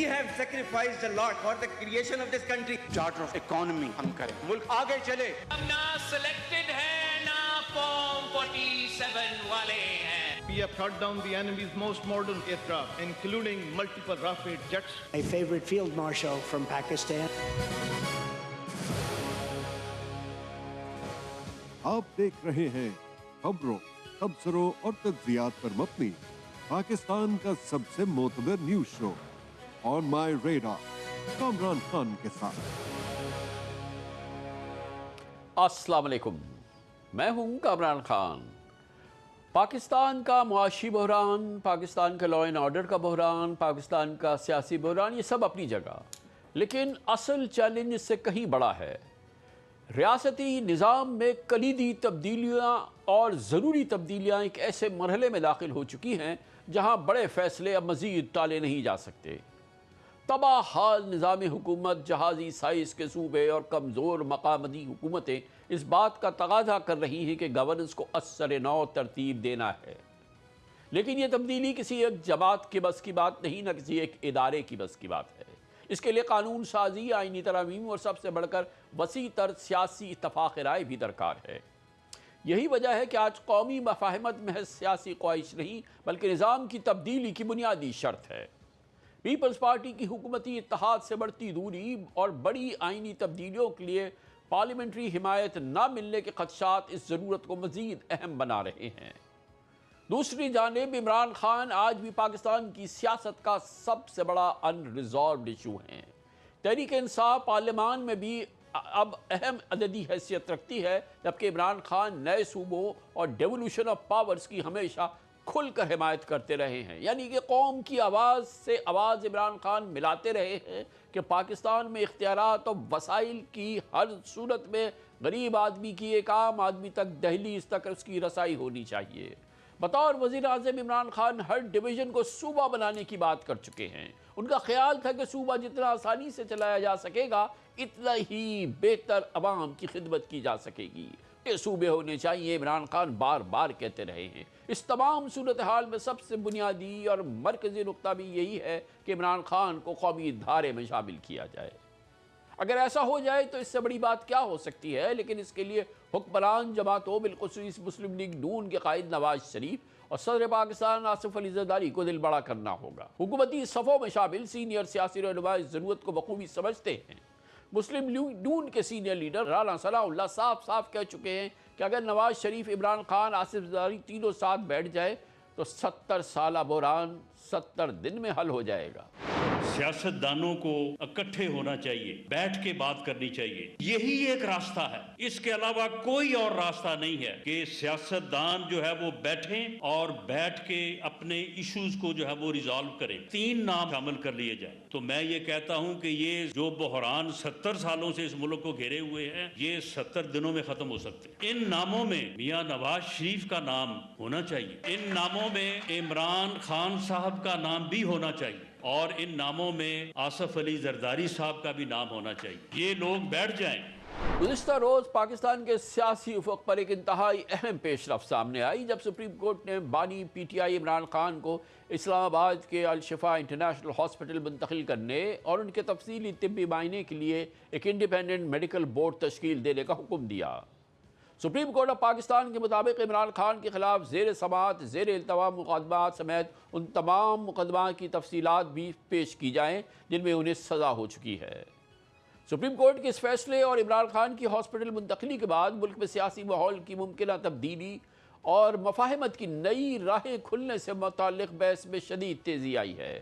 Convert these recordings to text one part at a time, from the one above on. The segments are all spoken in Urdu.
have sacrificed a lot for the creation of this country. Charter of economy ہم کریں, ملک آگے چلے. ہم نہ selected ہیں نہ Form 47 والے ہیں. We have shot down the enemy's most modern aircraft, including multiple Rafale jets. My favorite field marshal from Pakistan. آپ دیکھ رہے ہیں خبروں، تبصروں اور تجزیات پر مبنی پاکستان کا سب سے معتبر نیوز شو آن مائی ریڈار کامران خان کے ساتھ. السلام علیکم، میں ہوں کامران خان. پاکستان کا معاشی بحران، پاکستان کا لا اینڈ آرڈر کا بحران، پاکستان کا سیاسی بحران، یہ سب اپنی جگہ، لیکن اصل چیلنج اس سے کہیں بڑا ہے. ریاستی نظام میں کلیدی تبدیلیاں اور ضروری تبدیلیاں ایک ایسے مرحلے میں داخل ہو چکی ہیں جہاں بڑے فیصلے اب مزید ٹالے نہیں جا سکتے. تباہ حال نظام حکومت، جہازی سائز کے صوبے اور کمزور مقامتی حکومتیں اس بات کا تقاضا کر رہی ہیں کہ گورننس کو اثر نو ترتیب دینا ہے. لیکن یہ تبدیلی کسی ایک جماعت کے بس کی بات نہیں، نہ کسی ایک ادارے کی بس کی بات ہے. اس کے لیے قانون سازی، آئینی ترامیم اور سب سے بڑھ کر وسیع تر سیاسی اتفاق رائے بھی درکار ہے. یہی وجہ ہے کہ آج قومی مفاہمت محض سیاسی خواہش نہیں بلکہ نظام کی تبدیلی کی بنیادی شرط ہے. پیپلز پارٹی کی حکومتی اتحاد سے بڑھتی دوری اور بڑی آئینی تبدیلیوں کے لیے پارلیمنٹری حمایت نہ ملنے کے خدشات اس ضرورت کو مزید اہم بنا رہے ہیں. دوسری جانب عمران خان آج بھی پاکستان کی سیاست کا سب سے بڑا ان ریزالوڈ ایشو ہیں. تحریک انصاف پارلیمان میں بھی اب اہم عددی حیثیت رکھتی ہے، جبکہ عمران خان نئے صوبوں اور ڈیولوشن آف پاورز کی ہمیشہ کھل کر حمایت کرتے رہے ہیں. یعنی کہ قوم کی آواز سے آواز عمران خان ملاتے رہے ہیں کہ پاکستان میں اختیارات اور وسائل کی ہر صورت میں غریب آدمی کی، ایک عام آدمی تک دہلیز تک اس کی رسائی ہونی چاہیے. بطور وزیر اعظم عمران خان ہر ڈویژن کو صوبہ بنانے کی بات کر چکے ہیں. ان کا خیال تھا کہ صوبہ جتنا آسانی سے چلایا جا سکے گا اتنا ہی بہتر عوام کی خدمت کی جا سکے گی. یہ صوبے ہونے چاہیے، عمران خان بار بار کہتے رہے ہیں. اس تمام صورتحال میں سب سے بنیادی اور مرکزی نقطہ بھی یہی ہے کہ عمران خان کو قومی دھارے میں شامل کیا جائے. اگر ایسا ہو جائے تو اس سے بڑی بات کیا ہو سکتی ہے، لیکن اس کے لیے حکمران جماعتوں بالخصوص مسلم لیگ نون کے قائد نواز شریف اور صدر پاکستان آصف علی زرداری کو دل بڑا کرنا ہوگا. حکومتی صفوں میں شامل سینئر سیاسی رہنما اس ضرورت کو بخوبی سمجھتے ہیں. مسلم لیگ نون کے سینئر لیڈر رانا صلاح اللہ صاف کہہ چکے ہیں کہ اگر نواز شریف، عمران خان، آصف زرداری تینوں ساتھ بیٹھ جائے تو 70 سالہ بحران 70 دن میں حل ہو جائے گا. سیاست دانوں کو اکٹھے ہونا چاہیے، بیٹھ کے بات کرنی چاہیے. یہی ایک راستہ ہے، اس کے علاوہ کوئی اور راستہ نہیں ہے کہ سیاست دان جو ہے وہ بیٹھیں اور بیٹھ کے اپنے ایشوز کو جو ہے وہ ریزالو کریں. 3 نام شامل کر لیے جائیں تو میں یہ کہتا ہوں کہ یہ جو بحران 70 سالوں سے اس ملک کو گھیرے ہوئے ہیں یہ 70 دنوں میں ختم ہو سکتے. ان ناموں میں میاں نواز شریف کا نام ہونا چاہیے، ان ناموں میں عمران خان صاحب کا نام بھی ہونا چاہیے، اور ان ناموں میں آصف علی زرداری صاحب کا بھی نام ہونا چاہیے. یہ لوگ بیٹھ جائیں. گزشتہ روز پاکستان کے سیاسی افق پر ایک انتہائی اہم پیش رفت سامنے آئی جب سپریم کورٹ نے بانی P T I Imran Khan کو اسلام آباد کے الشفا انٹرنیشنل ہاسپٹل منتقل کرنے اور ان کے تفصیلی طبی معائنے کے لیے ایک انڈیپینڈنٹ میڈیکل بورڈ تشکیل دینے کا حکم دیا. سپریم کورٹ آف پاکستان کے مطابق عمران خان کے خلاف زیر سماعت، زیر التوا مقدمات سمیت ان تمام مقدمات کی تفصیلات بھی پیش کی جائیں جن میں انہیں سزا ہو چکی ہے. سپریم کورٹ کے اس فیصلے اور عمران خان کی ہاسپٹل منتقلی کے بعد ملک میں سیاسی ماحول کی ممکنہ تبدیلی اور مفاہمت کی نئی راہیں کھلنے سے متعلق بحث میں شدید تیزی آئی ہے.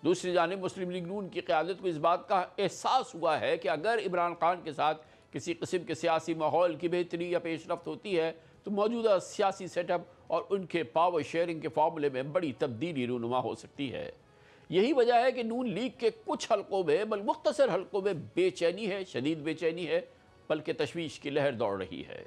دوسری جانب مسلم لیگ نون کی قیادت کو اس بات کا احساس ہوا ہے کہ اگر عمران خان کے ساتھ کسی قسم کے سیاسی ماحول کی بہتری یا پیش رفت ہوتی ہے تو موجودہ سیاسی سیٹ اپ اور ان کے پاور شیئرنگ کے فارمولے میں بڑی تبدیلی رونما ہو سکتی ہے. یہی وجہ ہے کہ نون لیگ کے کچھ حلقوں میں بلکہ مختصر حلقوں میں بے چینی ہے، شدید بے چینی ہے، بلکہ تشویش کی لہر دوڑ رہی ہے.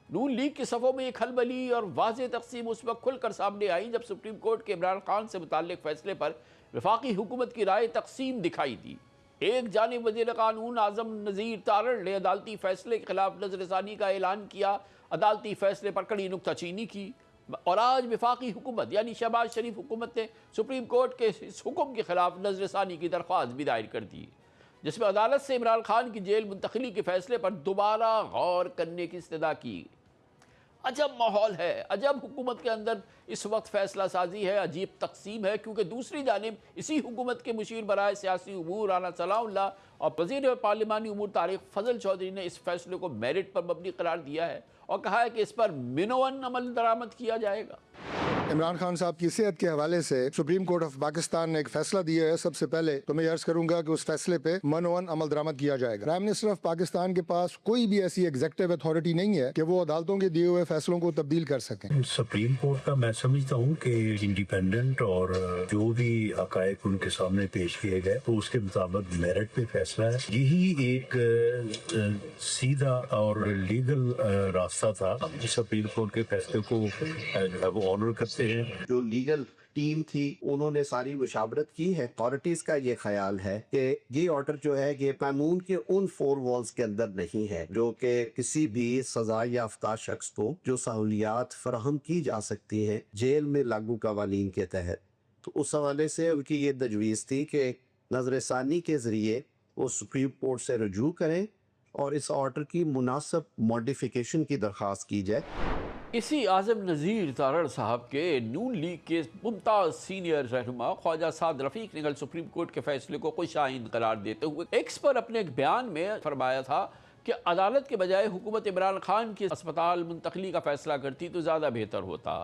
نون لیگ کے صفوں میں ایک کھلبلی اور واضح تقسیم اس وقت کھل کر سامنے آئی جب سپریم کورٹ کے عمران خان سے متعلق فیصلے پر وفاقی حکومت کی رائے تقسیم دکھائی دی. ایک جانب وزیر قانون اعظم نذیر تارڑ نے عدالتی فیصلے کے خلاف نظر ثانی کا اعلان کیا، عدالتی فیصلے پر کڑی نکتہ چینی کی. اور آج وفاقی حکومت یعنی شہباز شریف حکومت نے سپریم کورٹ کے اس حکم کے خلاف نظر ثانی کی درخواست بھی دائر کر دی، جس میں عدالت سے عمران خان کی جیل منتقلی کے فیصلے پر دوبارہ غور کرنے کی استدعا کی۔ عجب ماحول ہے، عجب حکومت کے اندر اس وقت فیصلہ سازی ہے، عجیب تقسیم ہے، کیونکہ دوسری جانب اسی حکومت کے مشیر برائے سیاسی امور رانا ثناء اللہ اور وزیر پارلیمانی امور طارق فضل چودھری نے اس فیصلے کو میرٹ پر مبنی قرار دیا ہے اور کہا ہے کہ اس پر منون عمل درآمد کیا جائے گا۔ عمران خان صاحب کی صحت کے حوالے سے سپریم کورٹ آف پاکستان نے ایک فیصلہ دیا ہے۔ سب سے پہلے تو میں عرض کروں گا کہ اس فیصلے پہ منون عمل درآمد کیا جائے گا۔ پرائم منسٹر آف پاکستان کے پاس کوئی بھی ایسی ایگزیکٹو اتھارٹی نہیں ہے کہ وہ عدالتوں کے دیے ہوئے فیصلوں کو تبدیل کر سکیں۔ سپریم کورٹ کا میں سمجھتا ہوں کہ انڈیپینڈنٹ اور جو بھی حقائق ان کے سامنے پیش کیے گئے تو اس کے مطابق میرٹ پہ فیصلہ ہے۔ یہی ایک سیدھا اور لیگل راستہ تھا۔ سپریم کورٹ کے فیصلے کو جو ہے وہ آنر کرتے ہیں۔ جو لیگل ٹیم تھی انہوں نے ساری مشاورت کی ہے۔ اتھارٹیز کا یہ خیال ہے کہ یہ آرڈر جو ہے یہ قانون کے ان 4 والز کے اندر نہیں ہے جو کہ کسی بھی سزا یافتہ شخص کو جو سہولیات فراہم کی جا سکتی ہیں جیل میں لاگو قوانین کے تحت، تو اس حوالے سے ان کی یہ تجویز تھی کہ نظر ثانی کے ذریعے وہ سپریم کورٹ سے رجوع کریں اور اس آرڈر کی مناسب ماڈیفیکیشن کی درخواست کی جائے۔ اسی اعظم نذیر تارڑ صاحب کے نون لیگ کے ممتاز سینئر رہنما خواجہ سعد رفیق نے کل سپریم کورٹ کے فیصلے کو خوش آئند قرار دیتے ہوئے ایکس پر اپنے ایک بیان میں فرمایا تھا کہ عدالت کے بجائے حکومت عمران خان کی اسپتال منتقلی کا فیصلہ کرتی تو زیادہ بہتر ہوتا۔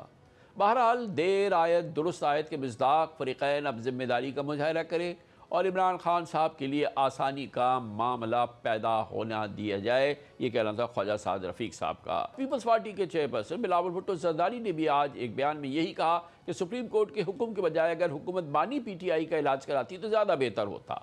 بہرحال دیر آیت درست آیت کے مصداق فریقین اب ذمہ داری کا مظاہرہ کریں اور عمران خان صاحب کے لیے آسانی کا معاملہ پیدا ہونا دیا جائے، یہ کہنا تھا خواجہ سعد رفیق صاحب کا۔ پیپلز پارٹی کے چیئرپرسن بلاول بھٹو زرداری نے بھی آج ایک بیان میں یہی کہا کہ سپریم کورٹ کے حکم کے بجائے اگر حکومت بانی پی ٹی آئی کا علاج کراتی تو زیادہ بہتر ہوتا۔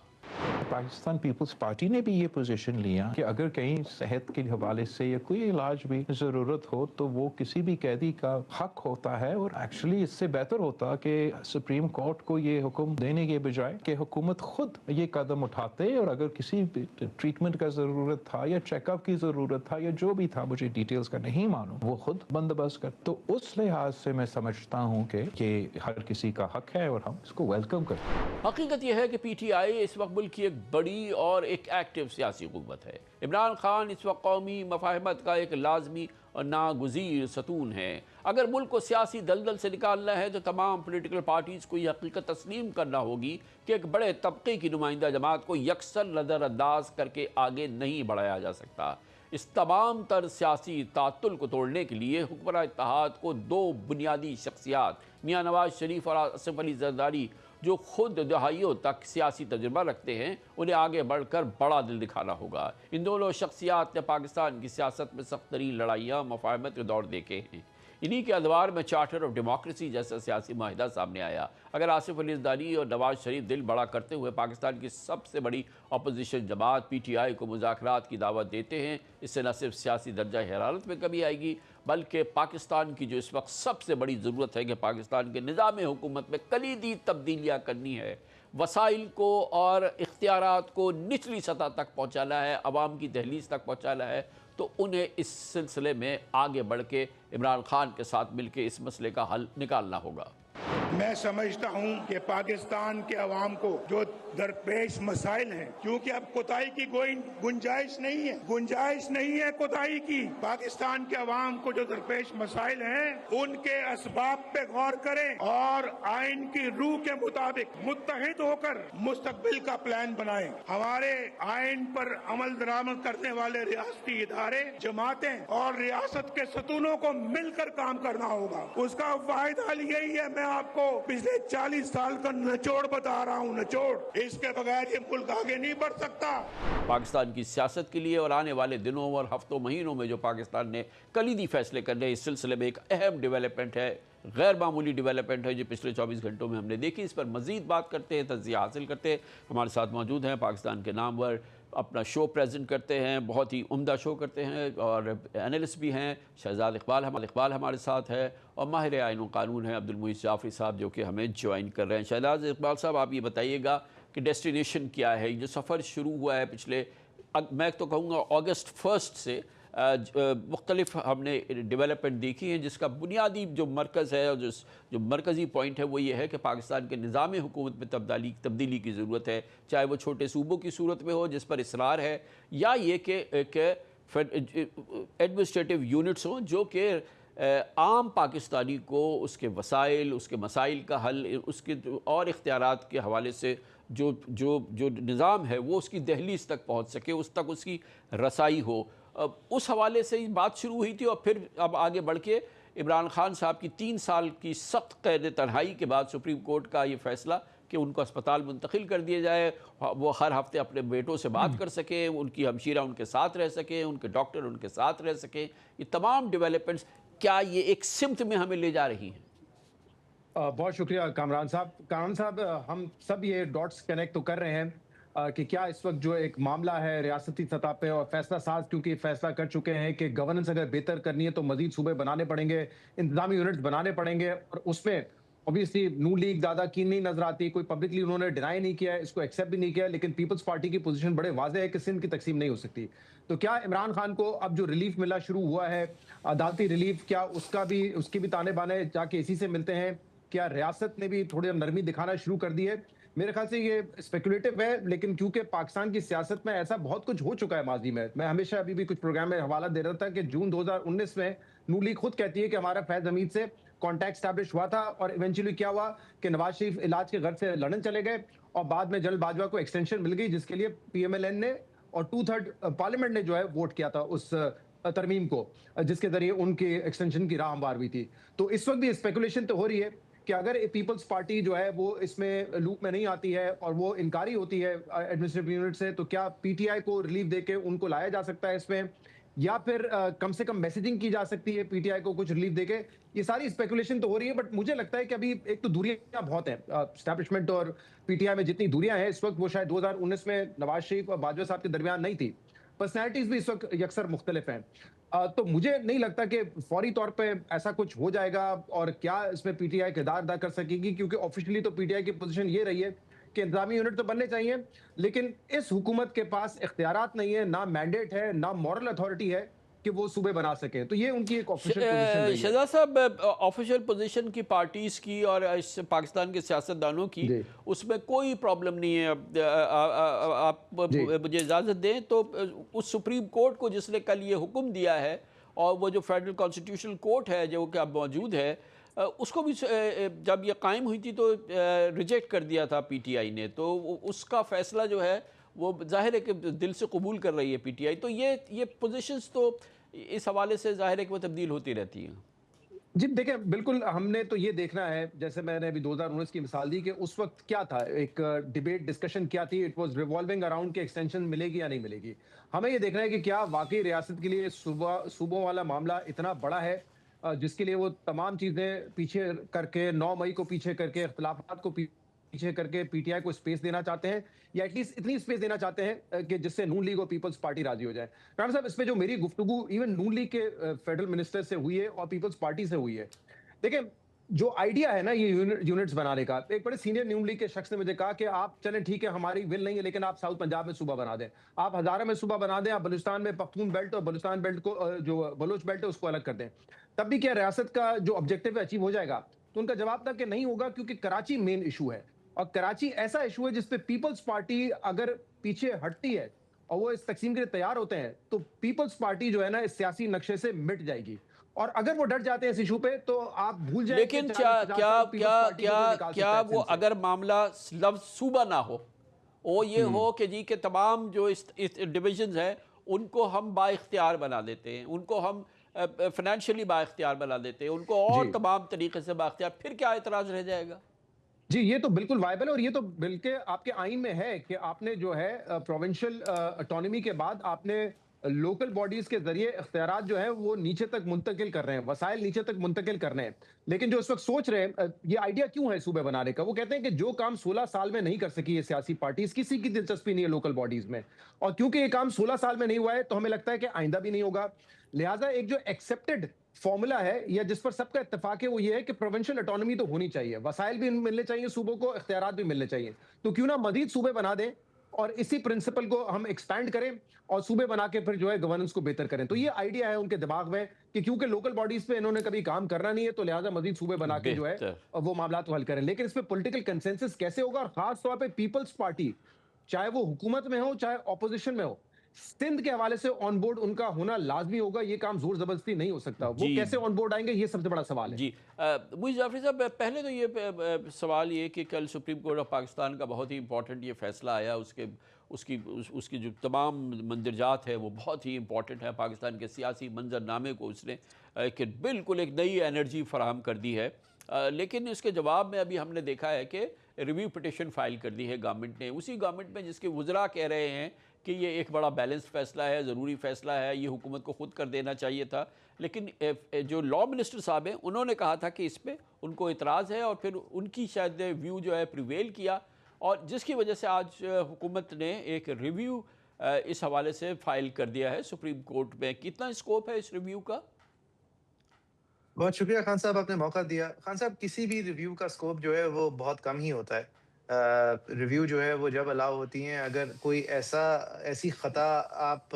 پاکستان پیپلز پارٹی نے بھی یہ پوزیشن لیا کہ اگر کہیں صحت کے حوالے سے یا کوئی علاج بھی ضرورت ہو تو وہ کسی بھی قیدی کا حق ہوتا ہے، اور ایکچولی اس سے بہتر ہوتا کہ سپریم کورٹ کو یہ حکم دینے کے بجائے کہ حکومت خود یہ قدم اٹھاتے اور اگر کسی بھی ٹریٹمنٹ کا ضرورت تھا یا چیک اپ کی ضرورت تھا یا جو بھی تھا، مجھے ڈیٹیلز کا نہیں معلوم، وہ خود بندوبست کر۔ تو اس لحاظ سے میں سمجھتا ہوں کہ یہ ہر کسی کا حق ہے اور ہم اس کو ویلکم کرتے ہیں۔ حقیقت یہ ہے کہ پی ٹی آئی اس وقت ملک کی ایک بڑی اور ایک ایکٹیو سیاسی قوت ہے۔ عمران خان اس وقت قومی مفاہمت کا ایک لازمی اور ناگزیر ستون ہے۔ اگر ملک کو سیاسی دلدل سے نکالنا ہے تو تمام پولیٹیکل پارٹیز کو یہ حقیقت تسلیم کرنا ہوگی کہ ایک بڑے طبقے کی نمائندہ جماعت کو یکسر نظر انداز کر کے آگے نہیں بڑھایا جا سکتا۔ اس تمام تر سیاسی تعطل کو توڑنے کے لیے حکمراں اتحاد کو 2 بنیادی شخصیات میاں نواز شریف اور آصف علی زرداری جو خود دہائیوں تک سیاسی تجربہ رکھتے ہیں انہیں آگے بڑھ کر بڑا دل دکھانا ہوگا۔ ان دونوں شخصیات نے پاکستان کی سیاست میں سخت ترین لڑائیاں مفاہمت کے دور دیکھے ہیں۔ انہی کے ادوار میں چارٹر آف ڈیموکریسی جیسا سیاسی معاہدہ سامنے آیا۔ اگر آصف علی زرداری اور نواز شریف دل بڑا کرتے ہوئے پاکستان کی سب سے بڑی اپوزیشن جماعت پی ٹی آئی کو مذاکرات کی دعوت دیتے ہیں، اس سے نہ صرف سیاسی درجہ حرارت میں کمی آئے گی بلکہ پاکستان کی جو اس وقت سب سے بڑی ضرورت ہے کہ پاکستان کے نظام حکومت میں کلیدی تبدیلیاں کرنی ہے، وسائل کو اور اختیارات کو نچلی سطح تک پہنچانا ہے، عوام کی دہلیز تک پہنچانا ہے، تو انہیں اس سلسلے میں آگے بڑھ کے عمران خان کے ساتھ مل کے اس مسئلے کا حل نکالنا ہوگا۔ میں سمجھتا ہوں کہ پاکستان کے عوام کو جو درپیش مسائل ہیں، کیونکہ اب کوتاہی کی کوئی گنجائش نہیں ہے کوتاہی کی۔ پاکستان کے عوام کو جو درپیش مسائل ہیں ان کے اسباب پہ غور کریں اور آئین کی روح کے مطابق متحد ہو کر مستقبل کا پلان بنائیں۔ ہمارے آئین پر عمل درآمد کرنے والے ریاستی ادارے، جماعتیں اور ریاست کے ستونوں کو مل کر کام کرنا ہوگا۔ اس کا واحد حل یہی ہے، میں آپ کو پچھلے 40 سال کا نچوڑ بتا رہا ہوں، نچوڑ، اس کے بغیر یہ ملک آگے نہیں بڑھ سکتا۔ پاکستان کی سیاست کے لیے اور آنے والے دنوں اور ہفتوں مہینوں میں جو پاکستان نے کلیدی فیصلے کرنے، اس سلسلے میں ایک اہم ڈیولپمنٹ ہے، غیر معمولی ڈیولپمنٹ ہے جو پچھلے 24 گھنٹوں میں ہم نے دیکھی۔ اس پر مزید بات کرتے ہیں، تجزیہ حاصل کرتے ہیں۔ ہمارے ساتھ موجود ہیں پاکستان کے نامور اپنا شو پریزنٹ کرتے ہیں، بہت ہی عمدہ شو کرتے ہیں اور اینالسٹ بھی ہیں، شہزاد اقبال ہمارے ساتھ ہے، اور ماہر آئین و قانون ہیں عبد المعیز جعفری صاحب جو کہ ہمیں جوائن کر رہے ہیں۔ شہزاد اقبال صاحب، آپ یہ بتائیے گا کہ ڈیسٹینیشن کیا ہے؟ جو سفر شروع ہوا ہے پچھلے، میں تو کہوں گا اگست 1 سے، مختلف ہم نے ڈیولپمنٹ دیکھی ہیں، جس کا بنیادی جو مرکز ہے اور جو مرکزی پوائنٹ ہے وہ یہ ہے کہ پاکستان کے نظام حکومت میں تبدیلی کی ضرورت ہے، چاہے وہ چھوٹے صوبوں کی صورت میں ہو جس پر اصرار ہے، یا یہ کہ ایڈمنسٹریٹو یونٹس ہوں جو کہ عام پاکستانی کو اس کے وسائل، اس کے مسائل کا حل، اس کے اور اختیارات کے حوالے سے جو نظام ہے وہ اس کی دہلیز تک پہنچ سکے، اس تک اس کی رسائی ہو۔ اس حوالے سے بات شروع ہوئی تھی، اور پھر اب آگے بڑھ کے عمران خان صاحب کی 3 سال کی سخت قید تنہائی کے بعد سپریم کورٹ کا یہ فیصلہ کہ ان کو اسپتال منتقل کر دیا جائے، وہ ہر ہفتے اپنے بیٹوں سے بات کر سکیں، ان کی ہمشیرہ ان کے ساتھ رہ سکیں، ان کے ڈاکٹر ان کے ساتھ رہ سکیں، یہ تمام ڈیولپمنٹس کیا یہ ایک سمت میں ہمیں لے جا رہی ہیں؟ بہت شکریہ کامران صاحب۔ کامران صاحب، ہم سب یہ ڈاٹس کنیکٹ تو کر رہے ہیں کہ کیا اس وقت جو ایک معاملہ ہے ریاستی سطح پہ، اور فیصلہ ساز کیونکہ فیصلہ کر چکے ہیں کہ گورننس اگر بہتر کرنی ہے تو مزید صوبے بنانے پڑیں گے، انتظامی یونٹس بنانے پڑیں گے، اور اس میں اوبیسلی نون لیگ زیادہ کین نہیں نظر آتی، کوئی پبلکلی انہوں نے ڈینائی نہیں کیا ہے، اس کو ایکسیپٹ بھی نہیں کیا، لیکن پیپلز پارٹی کی پوزیشن بڑے واضح ہے کہ سندھ کی تقسیم نہیں ہو سکتی۔ تو کیا عمران خان کو اب جو ریلیف ملنا شروع ہوا ہے، عدالتی ریلیف، کیا اس کی بھی تانے بانے جا کے اسی سے ملتے ہیں؟ کیا ریاست نے بھی تھوڑی نرمی دکھانا شروع کر دی ہے؟ میرے خیال سے یہ اسپیکولیٹو ہے، لیکن کیونکہ پاکستان کی سیاست میں ایسا بہت کچھ ہو چکا ہے ماضی میں ہمیشہ ابھی بھی کچھ پروگرام میں حوالہ دے رہا تھا کہ جون 2019 میں نون لیگ خود کہتی ہے کہ ہمارا فیض حمید سے کانٹیکٹ اسٹیبلش ہوا تھا، اور ایونچولی کیا ہوا کہ نواز شریف علاج کے غرض سے لندن چلے گئے، اور بعد میں جنرل باجوہ کو ایکسٹینشن مل گئی، جس کے لیے پی ایم ایل این نے اور 2/3 پارلیمنٹ نے جو ہے ووٹ کیا تھا اس ترمیم کو، جس کے ذریعے ان کی ایکسٹینشن کی راہ ہموار ہوئی تھی۔ تو اس وقت بھی اسپیکولیشن تو ہو رہی ہے کہ اگر پیپلز پارٹی جو ہے وہ اس میں لوپ میں نہیں آتی ہے اور وہ انکاری ہوتی ہے ایڈمنسٹریٹو یونٹ سے، تو کیا پی ٹی آئی کو ریلیف دے کے ان کو لایا جا سکتا ہے اس میں، یا پھر کم سے کم میسیجنگ کی جا سکتی ہے پی ٹی آئی کو کچھ ریلیف دے کے؟ یہ ساری اسپیکولیشن تو ہو رہی ہے، بٹ مجھے لگتا ہے کہ ابھی ایک تو دوریاں بہت ہیں اسٹیبلشمنٹ اور پی ٹی آئی میں، جتنی دوریاں ہیں اس وقت وہ شاید 2019 میں نواز شریف اور باجوہ صاحب کے درمیان نہیں تھی، پرسنالٹیز بھی اس وقت یکسر مختلف ہیں۔ تو مجھے نہیں لگتا کہ فوری طور پہ ایسا کچھ ہو جائے گا، اور کیا اس میں پی ٹی آئی کردار ادا کر سکے گی، کیونکہ آفیشلی تو پی ٹی آئی کی پوزیشن یہ رہی ہے کہ انتظامی یونٹ تو بننے چاہیے، لیکن اس حکومت کے پاس اختیارات نہیں ہے، نہ مینڈیٹ ہے، نہ مورل اتھارٹی ہے کہ وہ صوبے بنا سکیں۔ تو یہ ان کی ایک آفیشل پوزیشن رہی ہے۔ شہزاد صاحب، آفیشل پوزیشن کی پارٹیز کی اور پاکستان کے سیاستدانوں کی اس میں کوئی پرابلم نہیں ہے۔ آپ مجھے اجازت دیں تو اس سپریم کورٹ کو جس نے کل یہ حکم دیا ہے، اور وہ جو فیڈرل کانسٹیٹیوشنل کورٹ ہے جو کہ اب موجود ہے، اس کو بھی جب یہ قائم ہوئی تھی تو ریجیکٹ کر دیا تھا پی ٹی آئی نے، تو اس کا فیصلہ جو ہے وہ ظاہر ہے کہ دل سے قبول کر رہی ہے پی ٹی آئی۔ تو یہ پوزیشنز تو اس حوالے سے ظاہر ہے کہ وہ تبدیل ہوتی رہتی ہیں۔ جی دیکھیں، بالکل ہم نے تو یہ دیکھنا ہے، جیسے میں نے ابھی 2019 کی مثال دی کہ اس وقت کیا تھا، ایک ڈیبیٹ ڈسکشن کیا تھی، اٹ واز ریوالونگ اراؤنڈ کہ ایکسٹینشن ملے گی یا نہیں ملے گی۔ ہمیں یہ دیکھنا ہے کہ کیا واقعی ریاست کے لیے صوبوں والا معاملہ اتنا بڑا ہے جس کے لیے وہ تمام چیزیں پیچھے کر کے، 9 مئی کو پیچھے کر کے، اختلافات کو پیچھے کر کے پی ٹی آئی کو اسپیس دینا چاہتے ہیں، یا ایٹ لیسٹ اتنی اسپیس دینا چاہتے ہیں کہ جس سے نون لیگ اور پیپلز پارٹی راضی ہو جائے۔ رام صاحب، اس پہ جو میری گفتگو ایون نون لیگ کے فیڈرل منسٹر سے ہوئی ہے اور پیپلز پارٹی سے ہوئی ہے، دیکھیں جو آئیڈیا ہے نا یہ یونٹس بنانے کا، ایک بڑے سینئر نون لیگ کے شخص نے مجھے کہا کہ آپ چلیں ٹھیک ہے، ہماری ول نہیں ہے، لیکن آپ ساؤتھ پنجاب میں صوبہ بنا دیں، آپ ہزارہ میں صوبہ بنا دیں، آپ بلوچستان میں پختون بیلٹ اور بلوچستان بیلٹ کو، جو بلوچ بیلٹ ہے اس کو الگ کر دیں، تب بھی کیا ریاست کا جو آبجیکٹو ہے اچیو ہو جائے گا؟ تو ان کا جواب تھا کہ نہیں ہوگا، کیونکہ کراچی مین ایشو ہے، اور کراچی ایسا ایشو ہے جس پہ پیپلز پارٹی اگر پیچھے ہٹتی ہے اور وہ اس تقسیم کے لیے تیار ہوتے ہیں تو پیپلز پارٹی جو ہے نا اس سیاسی نقشے سے مٹ جائے گی، اور اگر وہ ڈٹ جاتے ہیں اس ایشو پہ تو آپ بھول جائیں۔ لیکن کیا وہ اگر معاملہ لفظ صوبہ نہ ہو، وہ یہ ہو کہ جی کہ تمام جو ڈویژنز ہیں ان کو ہم با اختیار بنا دیتے ہیں، ان کو ہم فائنینشلی با اختیار بنا دیتے ہیں، ان کو اور تمام طریقے سے با اختیار، پھر کیا اعتراض رہ جائے گا؟ جی یہ تو بالکل وائبل ہے، اور یہ تو بلکہ آپ کے آئین میں ہے کہ آپ نے جو ہے پروونشل اٹانومی کے بعد آپ نے لوکل باڈیز کے ذریعے اختیارات جو ہیں وہ نیچے تک منتقل کر رہے ہیں، وسائل نیچے تک منتقل کر رہے ہیں، لیکن جو اس وقت سوچ رہے ہیں یہ آئیڈیا کیوں ہے صوبے بنانے کا، وہ کہتے ہیں کہ جو کام 16 سال میں نہیں کر سکی یہ سیاسی پارٹیز، کسی کی دلچسپی نہیں ہے لوکل باڈیز میں، اور کیونکہ یہ کام 16 سال میں نہیں ہوا ہے تو ہمیں لگتا ہے کہ آئندہ بھی نہیں ہوگا، لہٰذا ایک جو ایکسیپٹڈ فارمولا ہے یا جس پر سب کا اتفاق ہے وہ یہ ہے کہ پروونشل اٹانومی تو ہونی چاہیے، وسائل بھی ملنے چاہیے صوبوں کو، اختیارات بھی ملنے چاہیے، تو کیوں نہ مزید صوبے بنا دیں اور اسی پرنسپل کو ہم ایکسپینڈ کریں اور صوبے بنا کے پھر جو ہے گورننس کو بہتر کریں. تو یہ آئیڈیا ہے ان کے دماغ میں کہ کیونکہ لوکل باڈیز پہ انہوں نے کبھی کام کرنا نہیں ہے تو لہٰذا مزید صوبے بنا کے جو ہے وہ معاملات کو حل کریں. لیکن اس پہ پولیٹیکل کنسنسس کیسے ہوگا, اور خاص طور پہ پیپلز پارٹی چاہے وہ حکومت میں ہو چاہے اپوزیشن میں ہو, سندھ کے حوالے سے آن بورڈ ان کا ہونا لازمی ہوگا. یہ کام زور زبردستی نہیں ہو سکتا. وہ کیسے آن بورڈ آئیں گے, یہ سب سے بڑا سوال ہے. جی محی جعفری صاحب, پہلے تو یہ سوال یہ کہ کل سپریم کورٹ آف پاکستان کا بہت ہی امپورٹنٹ یہ فیصلہ آیا, اس کی جو تمام مندرجات ہے وہ بہت ہی امپورٹنٹ ہے. پاکستان کے سیاسی منظرنامے کو اس نے بالکل ایک نئی انرجی فراہم کر دی ہے. لیکن اس کے جواب میں ابھی ہم نے دیکھا ہے کہ ریویو پٹیشن فائل کر دی ہے گورنمنٹ نے, اسی گورنمنٹ میں جس کے وزراء کہہ رہے ہیں کہ یہ ایک بڑا بیلنس فیصلہ ہے, ضروری فیصلہ ہے, یہ حکومت کو خود کر دینا چاہیے تھا. لیکن جو لا منسٹر صاحب ہیں انہوں نے کہا تھا کہ اس پہ ان کو اعتراض ہے, اور پھر ان کی شاید ویو جو ہے پریویل کیا, اور جس کی وجہ سے آج حکومت نے ایک ریویو اس حوالے سے فائل کر دیا ہے سپریم کورٹ میں. کتنا اسکوپ ہے اس ریویو کا؟ بہت شکریہ خان صاحب, آپ نے موقع دیا. خان صاحب, کسی بھی ریویو کا اسکوپ جو ہے وہ بہت کم ہی ہوتا ہے. ریویو جو ہے وہ جب الاؤ ہوتی ہیں, اگر کوئی ایسی خطا آپ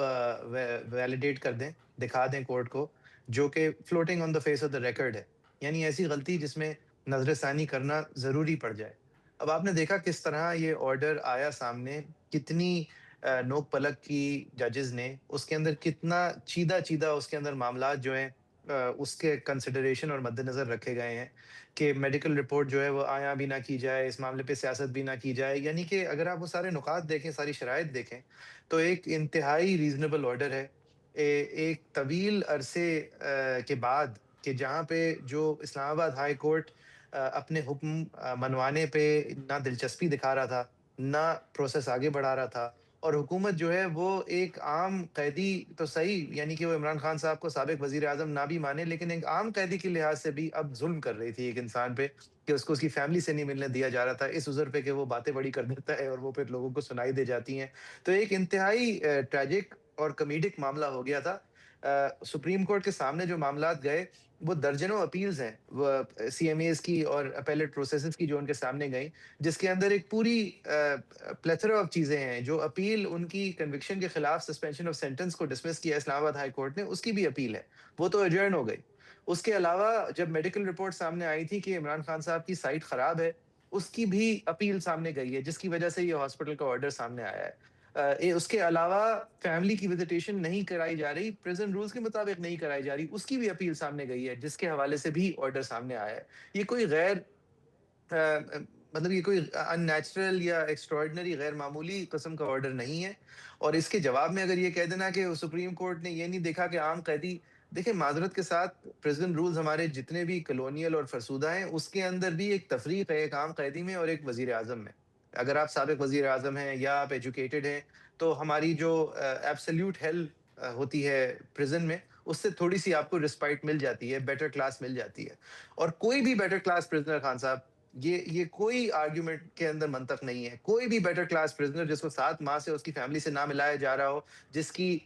ویلیڈیٹ کر دیں, دکھا دیں کورٹ کو, جو کہ floating on the face of the record ہے, یعنی ایسی غلطی جس میں نظر ثانی کرنا ضروری پڑ جائے. اب آپ نے دیکھا کس طرح یہ آرڈر آیا سامنے, کتنی نوک پلک کی ججز نے, اس کے اندر کتنا چیدہ اس کے اندر معاملات جو ہیں اس کے کنسیڈریشن اور مد نظر رکھے گئے ہیں کہ میڈیکل رپورٹ جو ہے وہ آیا بھی نہ کی جائے, اس معاملے پہ سیاست بھی نہ کی جائے. یعنی کہ اگر آپ وہ سارے نکات دیکھیں, ساری شرائط دیکھیں, تو ایک انتہائی ریزنیبل آرڈر ہے. ایک طویل عرصے کے بعد کہ جہاں پہ جو اسلام آباد ہائی کورٹ اپنے حکم منوانے پہ نہ دلچسپی دکھا رہا تھا, نہ پروسیس آگے بڑھا رہا تھا, اور حکومت جو ہے وہ ایک عام قیدی تو صحیح, یعنی کہ وہ عمران خان صاحب کو سابق وزیر اعظم نہ بھی مانے, لیکن ایک عام قیدی کے لحاظ سے بھی اب ظلم کر رہی تھی ایک انسان پہ کہ اس کو اس کی فیملی سے نہیں ملنے دیا جا رہا تھا, اس عذر پہ کہ وہ باتیں بڑی کر دیتا ہے اور وہ پھر لوگوں کو سنائی دے جاتی ہیں. تو ایک انتہائی ٹریجک اور کمیڈک معاملہ ہو گیا تھا. سپریم کورٹ کے سامنے جو معاملات گئے وہ درجنوں اپیلز ہیں, وہ سی ایم ایز کی اور اپیلیٹ پروسیسز کی جو ان کے سامنے گئیں, جس کے اندر ایک پوری پلیتھرا آف چیزیں ہیں. جو اپیل ان کی کنوکشن کے خلاف سسپینشن آف سینٹنس کو ڈسمس کیا اسلام آباد ہائی کورٹ نے, اس کی بھی اپیل ہے, وہ تو ایڈجرن ہو گئی. اس کے علاوہ جب میڈیکل رپورٹ سامنے آئی تھی کہ عمران خان صاحب کی سائٹ خراب ہے, اس کی بھی اپیل سامنے گئی ہے, جس کی وجہ سے یہ ہاسپٹل کا آرڈر سامنے آیا ہے. اس کے علاوہ فیملی کی وزیٹیشن نہیں کرائی جا رہی, پریزن رولز کے مطابق نہیں کرائی جا رہی, اس کی بھی اپیل سامنے گئی ہے, جس کے حوالے سے بھی آرڈر سامنے آیا ہے. یہ کوئی یہ کوئی ان نیچرل یا ایکسٹراڈنری غیر معمولی قسم کا آرڈر نہیں ہے. اور اس کے جواب میں اگر یہ کہہ دینا کہ سپریم کورٹ نے یہ نہیں دیکھا کہ عام قیدی, دیکھیں معذرت کے ساتھ پریزن رولز ہمارے جتنے بھی کلونیل اور فرسودہ ہیں, اس کے اندر بھی ایک تفریق ہے ایک عام قیدی میں اور ایک وزیر اعظم میں. اگر آپ سابق وزیر اعظم ہیں یا آپ ایجوکیٹڈ ہیں, تو ہماری جو ایبسلیوٹ ہیلتھ ہوتی ہے پریزن میں, اس سے تھوڑی سی آپ کو رسپائٹ مل جاتی ہے, بیٹر کلاس مل جاتی ہے. اور کوئی بھی بیٹر کلاس پریزنر, خان صاحب, یہ کوئی آرگیومنٹ کے اندر منطق نہیں ہے, کوئی بھی بیٹر کلاس پریزنر جس کو 7 ماہ سے اس کی فیملی سے نہ ملایا جا رہا ہو, جس کی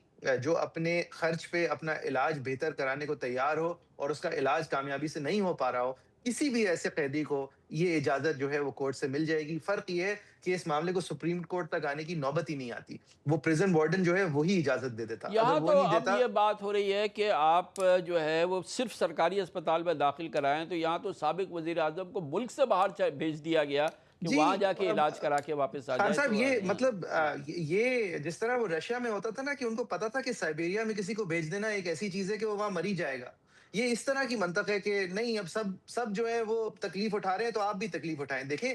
جو اپنے خرچ پہ اپنا علاج بہتر کرانے کو تیار ہو اور اس کا علاج کامیابی سے نہیں ہو پا رہا ہو, کسی بھی ایسے قیدی کو یہ اجازت جو ہے وہ کورٹ سے مل جائے گی. فرق یہ ہے کہ اس معاملے کو سپریم کورٹ تک آنے کی نوبت ہی نہیں آتی, وہ پریزن وارڈن جو ہے وہی اجازت دے دیتا. یہاں تو اب یہ بات ہو رہی ہے کہ آپ جو ہے وہ صرف سرکاری اسپتال میں داخل کرائیں, تو یہاں تو سابق وزیر اعظم کو ملک سے باہر بھیج دیا گیا کہ وہاں جا کے علاج کرا کے واپس آ جائے. صاحب یہ مطلب یہ جس طرح وہ رشیا میں ہوتا تھا نا کہ ان کو پتا تھا کہ سائبیریا میں کسی کو بھیج دینا ایک ایسی چیز ہے کہ وہ وہاں مری جائے گا, یہ اس طرح کی منطق ہے کہ نہیں اب سب جو ہے وہ تکلیف اٹھا رہے ہیں تو آپ بھی تکلیف اٹھائیں. دیکھیں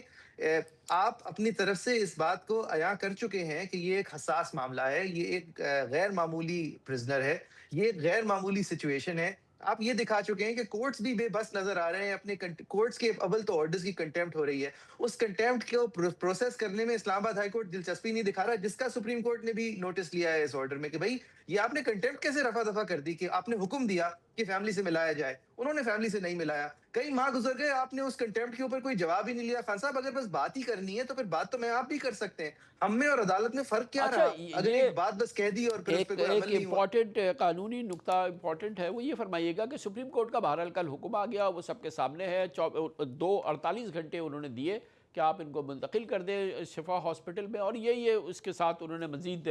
آپ اپنی طرف سے اس بات کو عیاں کر چکے ہیں کہ یہ ایک حساس معاملہ ہے, یہ ایک غیر معمولی پرزنر ہے, یہ ایک غیر معمولی سچویشن ہے. آپ یہ دکھا چکے ہیں کہ کورٹس بھی بے بس نظر آ رہے ہیں, اپنے کورٹس کے اول تو آرڈرز کی کنٹیمپٹ ہو رہی ہے, اس کنٹیمپٹ کو پروسیس کرنے میں اسلام آباد ہائی کورٹ دلچسپی نہیں دکھا رہا, جس کا سپریم کورٹ نے بھی نوٹس لیا ہے اس آرڈر میں کہ بھائی یہ آپ نے کنٹیمپٹ کیسے رفع دفع کر دی, کہ آپ نے حکم دیا کہ فیملی سے ملایا جائے, انہوں نے فیملی سے نہیں ملایا, کئی ماہ گزر گئے, آپ نے اس کنٹیمپٹ کے اوپر کوئی جواب ہی نہیں لیا. خان صاحب اگر بس بات ہی کرنی ہے تو پھر بات تو میں آپ بھی کر سکتے ہیں, ہم میں اور عدالت میں فرق کیا رہا اگر ایک بات بس کہہ دی اور پھر اس پہ کوئی عمل نہیں ہوا. امپورٹنٹ قانونی نقطہ امپورٹنٹ ہے, وہ یہ فرمائیے گا کہ سپریم کورٹ کا بہرحال کل حکم آ گیا, وہ سب کے سامنے ہے, 48 گھنٹے انہوں نے دیے کہ کہ آپ ان کو منتقل کر دیں شفا ہاسپٹل میں، اور یہ اس کے ساتھ انہوں نے مزید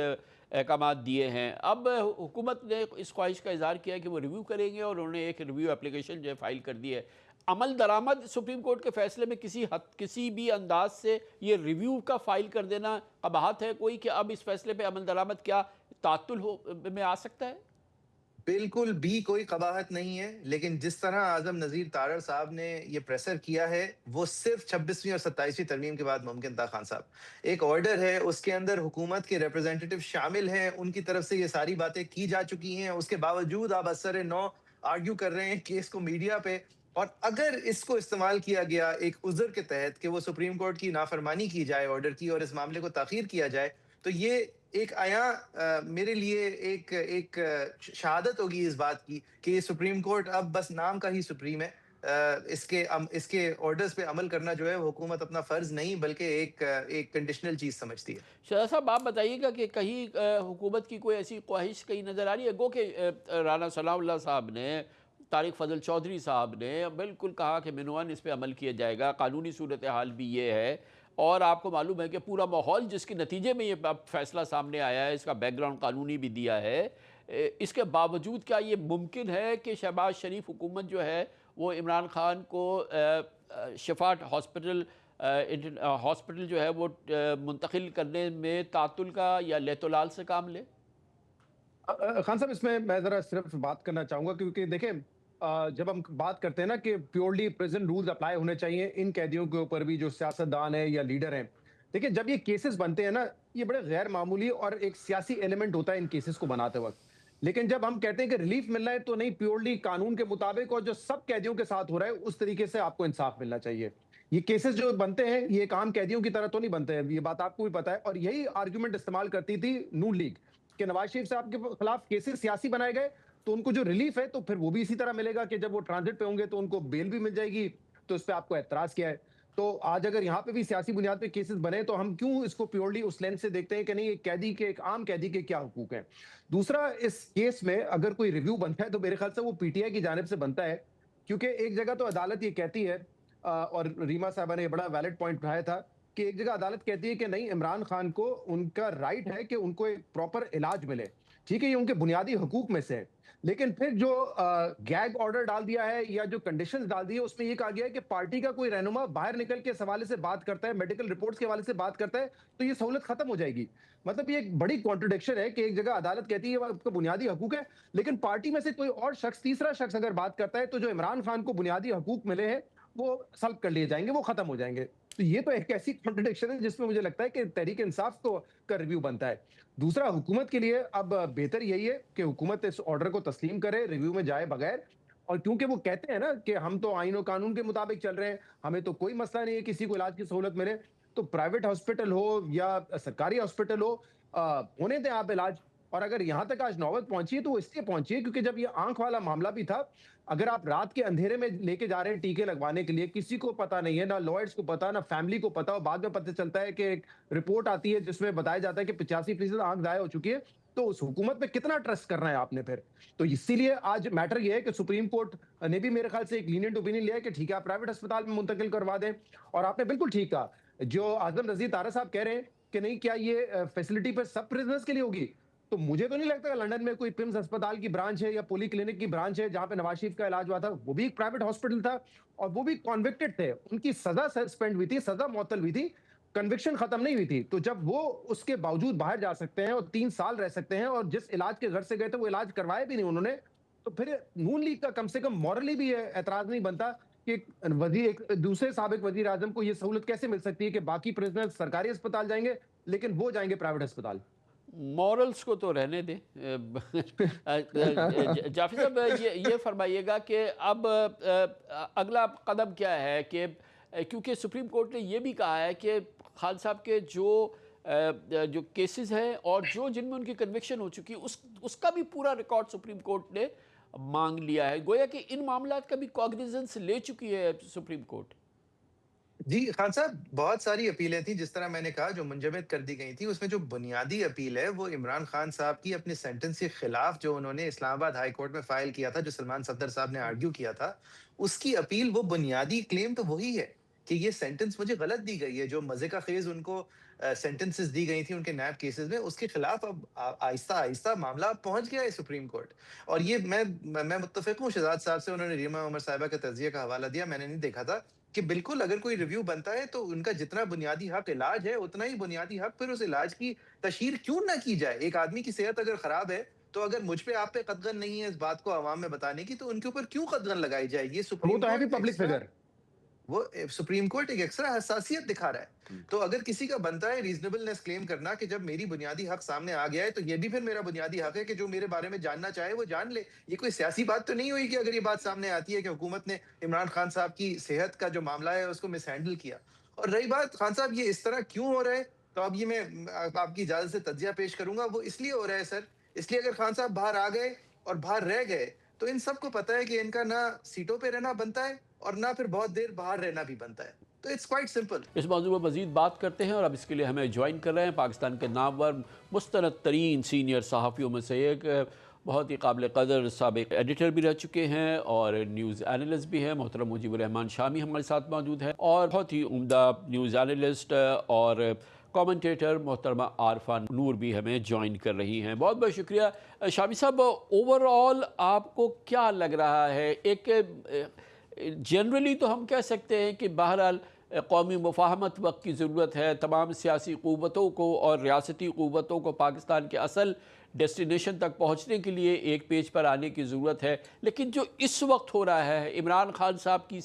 احکامات دیے ہیں۔ اب حکومت نے اس خواہش کا اظہار کیا کہ وہ ریویو کریں گے، اور انہوں نے ایک ریویو اپلیکیشن جو ہے فائل کر دی ہے۔ عمل درآمد سپریم کورٹ کے فیصلے میں کسی بھی انداز سے یہ ریویو کا فائل کر دینا قباحت ہے کوئی، کہ اب اس فیصلے پہ عمل درآمد کیا تعطل میں آ سکتا ہے؟ بالکل بھی کوئی قباحت نہیں ہے، لیکن جس طرح اعظم نذیر تارڑ صاحب نے یہ پریسر کیا ہے وہ صرف 26ویں اور 27ویں ترمیم کے بعد ممکن تھا۔ خان صاحب، ایک آرڈر ہے، اس کے اندر حکومت کے ریپرزینٹیٹیو شامل ہیں، ان کی طرف سے یہ ساری باتیں کی جا چکی ہیں، اس کے باوجود آپ اثر نو آرگیو کر رہے ہیں کیس کو میڈیا پہ، اور اگر اس کو استعمال کیا گیا ایک عذر کے تحت کہ وہ سپریم کورٹ کی نافرمانی کی جائے آرڈر کی اور اس معاملے کو تاخیر کیا جائے، تو یہ ایک میرے لیے ایک شہادت ہوگی اس بات کی کہ یہ سپریم کورٹ اب بس نام کا ہی سپریم ہے۔ اس کے آرڈرز پہ عمل کرنا جو ہے حکومت اپنا فرض نہیں بلکہ ایک کنڈیشنل چیز سمجھتی ہے۔ شہزاد صاحب، آپ بتائیے گا کہ کہیں حکومت کی کوئی ایسی خواہش کہیں نظر آ رہی ہے؟ گو کہ رانا ثناء اللہ صاحب نے، طارق فضل چودھری صاحب نے بالکل کہا کہ منوان اس پہ عمل کیا جائے گا، قانونی صورتحال بھی یہ ہے، اور آپ کو معلوم ہے کہ پورا ماحول جس کے نتیجے میں یہ فیصلہ سامنے آیا ہے، اس کا بیک گراؤنڈ قانونی بھی دیا ہے، اس کے باوجود کیا یہ ممکن ہے کہ شہباز شریف حکومت جو ہے وہ عمران خان کو شفا ہاسپٹل جو ہے وہ منتقل کرنے میں تعطل کا یا لیت و لال سے کام لے؟ خان صاحب، اس میں ذرا صرف بات کرنا چاہوں گا، کیونکہ دیکھیں جب ہم بات کرتے ہیں نا کہ پیورلی پریزن رولز اپلائی ہونے چاہیے ان قیدیوں کے اوپر بھی جو سیاستدان ہیں یا لیڈر ہیں، دیکھیں جب یہ کیسز بنتے ہیں نا، یہ بڑے غیر معمولی اور ایک سیاسی ایلیمنٹ ہوتا ہے ان کیسز کو بناتے وقت، لیکن جب ہم کہتے ہیں کہ ریلیف ملنا ہے تو نہیں، پیورلی قانون کے مطابق اور جو سب قیدیوں کے ساتھ ہو رہا ہے اس طریقے سے آپ کو انصاف ملنا چاہیے۔ یہ کیسز جو بنتے ہیں یہ ایک عام قیدیوں کی طرح تو نہیں بنتے ہیں، یہ بات آپ کو بھی پتا ہے، اور یہی آرگومنٹ استعمال کرتی تھی نون لیگ کہ نواز شریف صاحب کے خلاف کیسز سیاسی بنائے گئے تو ان کو جو ریلیف ہے تو پھر وہ بھی اسی طرح ملے گا کہ جب وہ ٹرانزٹ پہ ہوں گے تو ان کو بیل بھی مل جائے گی، تو اس پہ آپ کو اعتراض کیا ہے؟ تو آج اگر یہاں پہ بھی سیاسی بنیاد پہ کیسز بنے تو ہم کیوں اس کو پیورلی اس لینس سے دیکھتے ہیں کہ نہیں، ایک قیدی کے، ایک عام قیدی کے کیا حقوق ہیں؟ دوسرا، اس کیس میں اگر کوئی ریویو بنتا ہے تو میرے خیال سے وہ پی ٹی آئی کی جانب سے بنتا ہے، کیونکہ ایک جگہ تو عدالت یہ کہتی ہے، اور ریما صاحبہ نے یہ بڑا ویلڈ پوائنٹ اٹھایا تھا کہ ایک جگہ عدالت کہتی ہے کہ نہیں، عمران خان کو ان کا رائٹ ہے کہ ان کو ایک پراپر علاج ملے، ٹھیک ہے، یہ ان کے بنیادی حقوق میں سے ہے، لیکن پھر جو گیگ آرڈر ڈال دیا ہے یا جو کنڈیشنز ڈال دی ہے اس میں یہ کہا گیا ہے کہ پارٹی کا کوئی رہنما باہر نکل کے اس حوالے سے بات کرتا ہے، میڈیکل رپورٹس کے حوالے سے بات کرتا ہے تو یہ سہولت ختم ہو جائے گی۔ مطلب یہ ایک بڑی کانٹرڈکشن ہے کہ ایک جگہ عدالت کہتی ہے آپ کا بنیادی حقوق ہے، لیکن پارٹی میں سے کوئی اور شخص، تیسرا شخص اگر بات کرتا ہے تو جو عمران خان کو بنیادی حقوق ملے ہیں وہ سلب کر لیے جائیں گے، وہ ختم ہو جائیں گے۔ تو یہ تو ایک ایسی کانٹرڈکشن ہے جس میں مجھے لگتا ہے کہ تحریک انصاف کا ریویو بنتا ہے۔ دوسرا، حکومت کے لیے اب بہتر یہی ہے کہ حکومت اس آرڈر کو تسلیم کرے، ریویو میں جائے بغیر، اور کیونکہ وہ کہتے ہیں نا کہ ہم تو آئین و قانون کے مطابق چل رہے ہیں، ہمیں تو کوئی مسئلہ نہیں ہے کسی کو علاج کی سہولت ملے، تو پرائیویٹ ہاسپٹل ہو یا سرکاری ہاسپٹل ہو، ہونے دیں آپ علاج۔ اور اگر یہاں تک آج نوبت پہنچی ہے تو وہ اس لیے پہنچی ہے کیونکہ جب یہ آنکھ والا معاملہ بھی تھا، اگر آپ رات کے اندھیرے میں لے کے جا رہے ہیں ٹیکے لگوانے کے لیے، کسی کو پتا نہیں ہے، نہ لائرز کو پتا، نہ فیملی کو پتا، اور بعد میں پتہ چلتا ہے کہ ایک رپورٹ آتی ہے جس میں بتایا جاتا ہے کہ 85% آنکھ ضائع ہو چکی ہے، تو اس حکومت پہ کتنا ٹرسٹ کرنا ہے آپ نے پھر؟ تو اسی لیے آج میٹر یہ ہے کہ سپریم کورٹ نے بھی میرے خیال سے ایک لینینٹ اوپینین لیا ہے کہ ٹھیک ہے آپ پرائیویٹ اسپتال میں منتقل کروا دیں۔ اور آپ نے بالکل ٹھیک کہا جو اعظم نذیر تارڑ صاحب کہہ رہے ہیں کہ نہیں، کیا یہ فیسلٹی پہ سب پرزنرز کے لیے ہوگی؟ تو مجھے تو نہیں لگتا کہ لنڈن میں کوئی پمز اسپتال کی برانچ ہے یا پولی کلینک کی برانچ ہے جہاں پہ نواز شریف کا علاج ہوا تھا، وہ بھی ایک پرائیویٹ ہاسپٹل تھا اور وہ بھی کنوکٹڈ تھے، ان کی سزا سسپینڈ ہوئی تھی، سزا معطل ہوئی تھی، کنوکشن ختم نہیں ہوئی تھی، تو جب وہ اس کے باوجود باہر جا سکتے ہیں اور 3 سال رہ سکتے ہیں اور جس علاج کے گھر سے گئے تھے وہ علاج کروائے بھی نہیں انہوں نے، تو پھر نون لیگ کا کم سے کم مورلی بھی یہ اعتراض نہیں بنتا کہ ایک دوسرے سابق وزیر اعظم کو یہ سہولت کیسے مل سکتی ہے کہ باقی پرزنر سرکاری اسپتال جائیں گے لیکن وہ جائیں گے پرائیویٹ اسپتال۔ مورلز کو تو رہنے دیں۔ جعفر صاحب، یہ فرمائیے گا کہ اب اگلا قدم کیا ہے، کہ کیونکہ سپریم کورٹ نے یہ بھی کہا ہے کہ خان صاحب کے جو کیسز ہیں اور جن میں ان کی کنوکشن ہو چکی اس کا بھی پورا ریکارڈ سپریم کورٹ نے مانگ لیا ہے، گویا کہ ان معاملات کا بھی کوگنیزنس لے چکی ہے سپریم کورٹ۔ جی خان صاحب، بہت ساری اپیلیں تھیں جس طرح میں نے کہا جو منجمد کر دی گئی تھی، اس میں جو بنیادی اپیل ہے وہ عمران خان صاحب کی اپنے سینٹنس کے خلاف جو انہوں نے اسلام آباد ہائی کورٹ میں فائل کیا تھا، جو سلمان صفدر صاحب نے آرگیو کیا تھا، اس کی اپیل، وہ بنیادی کلیم تو وہی ہے کہ یہ سینٹنس مجھے غلط دی گئی ہے، جو مزے کا خیز ان کو سینٹنسز دی گئی تھی ان کے نیب کیسز میں، اس کے خلاف اب آہستہ آہستہ معاملہ پہنچ گیا ہے سپریم کورٹ. اور یہ میں متفق ہوں شہزاد صاحب سے، انہوں نے ریما عمر صاحبہ کے تجزیہ کا حوالہ دیا، میں نے نہیں دیکھا تھا، کہ بالکل اگر کوئی ریویو بنتا ہے تو ان کا جتنا بنیادی حق علاج ہے اتنا ہی بنیادی حق پھر اس علاج کی تشہیر کیوں نہ کی جائے. ایک آدمی کی صحت اگر خراب ہے تو اگر مجھ پہ آپ پہ قدغن نہیں ہے اس بات کو عوام میں بتانے کی تو ان کے اوپر کیوں قدغن لگائی جائے. یہ وہ تو ہے بھی پبلک فگر، وہ سپریم کورٹ ایک ایکسٹرا حساسیت دکھا رہا ہے. تو اگر کسی کا بنتا ہے ریزنیبلنس کلیم کرنا کہ جب میری بنیادی حق سامنے آ گیا ہے تو یہ بھی پھر میرا بنیادی حق ہے کہ جو میرے بارے میں جاننا چاہے وہ جان لے. یہ کوئی سیاسی بات تو نہیں ہوئی کہ اگر یہ بات سامنے آتی ہے کہ حکومت نے عمران خان صاحب کی صحت کا جو معاملہ ہے اس کو مس ہینڈل کیا. اور رہی بات خان صاحب یہ اس طرح کیوں ہو رہا ہے، تو اب یہ میں آپ کی اجازت سے تجزیہ پیش کروں گا. وہ اس لیے ہو رہا ہے سر، اس لیے اگر خان صاحب باہر آ گئے اور باہر رہ گئے تو ان سب کو پتہ ہے کہ ان کا نہ سیٹوں پہ رہنا بنتا ہے اور نہ پھر بہت دیر باہر رہنا بھی بنتا ہے. تو اٹس کوائٹ سمپل. اس موضوع پر مزید بات کرتے ہیں اور اب اس کے لیے ہمیں جوائن کر رہے ہیں پاکستان کے نامور مستند ترین سینئر صحافیوں میں سے ایک، بہت ہی قابل قدر سابق ایڈیٹر بھی رہ چکے ہیں اور نیوز اینالسٹ بھی ہیں، محترم مجیب الرحمان شامی ہمارے ساتھ موجود ہے، اور بہت ہی عمدہ نیوز اینالسٹ اور کامنٹیٹر محترمہ عارفہ نور بھی ہمیں جوائن کر رہی ہیں. بہت بہت شکریہ. شامی صاحب، اوور آل آپ کو کیا لگ رہا ہے؟ ایک جنرلی تو ہم کہہ سکتے ہیں کہ بہرحال قومی مفاہمت وقت کی ضرورت ہے، تمام سیاسی قوتوں کو اور ریاستی قوتوں کو پاکستان کے اصل ڈیسٹینیشن تک پہنچنے کے لیے ایک پیج پر آنے کی ضرورت ہے. لیکن جو اس وقت ہو رہا ہے، عمران خان صاحب کی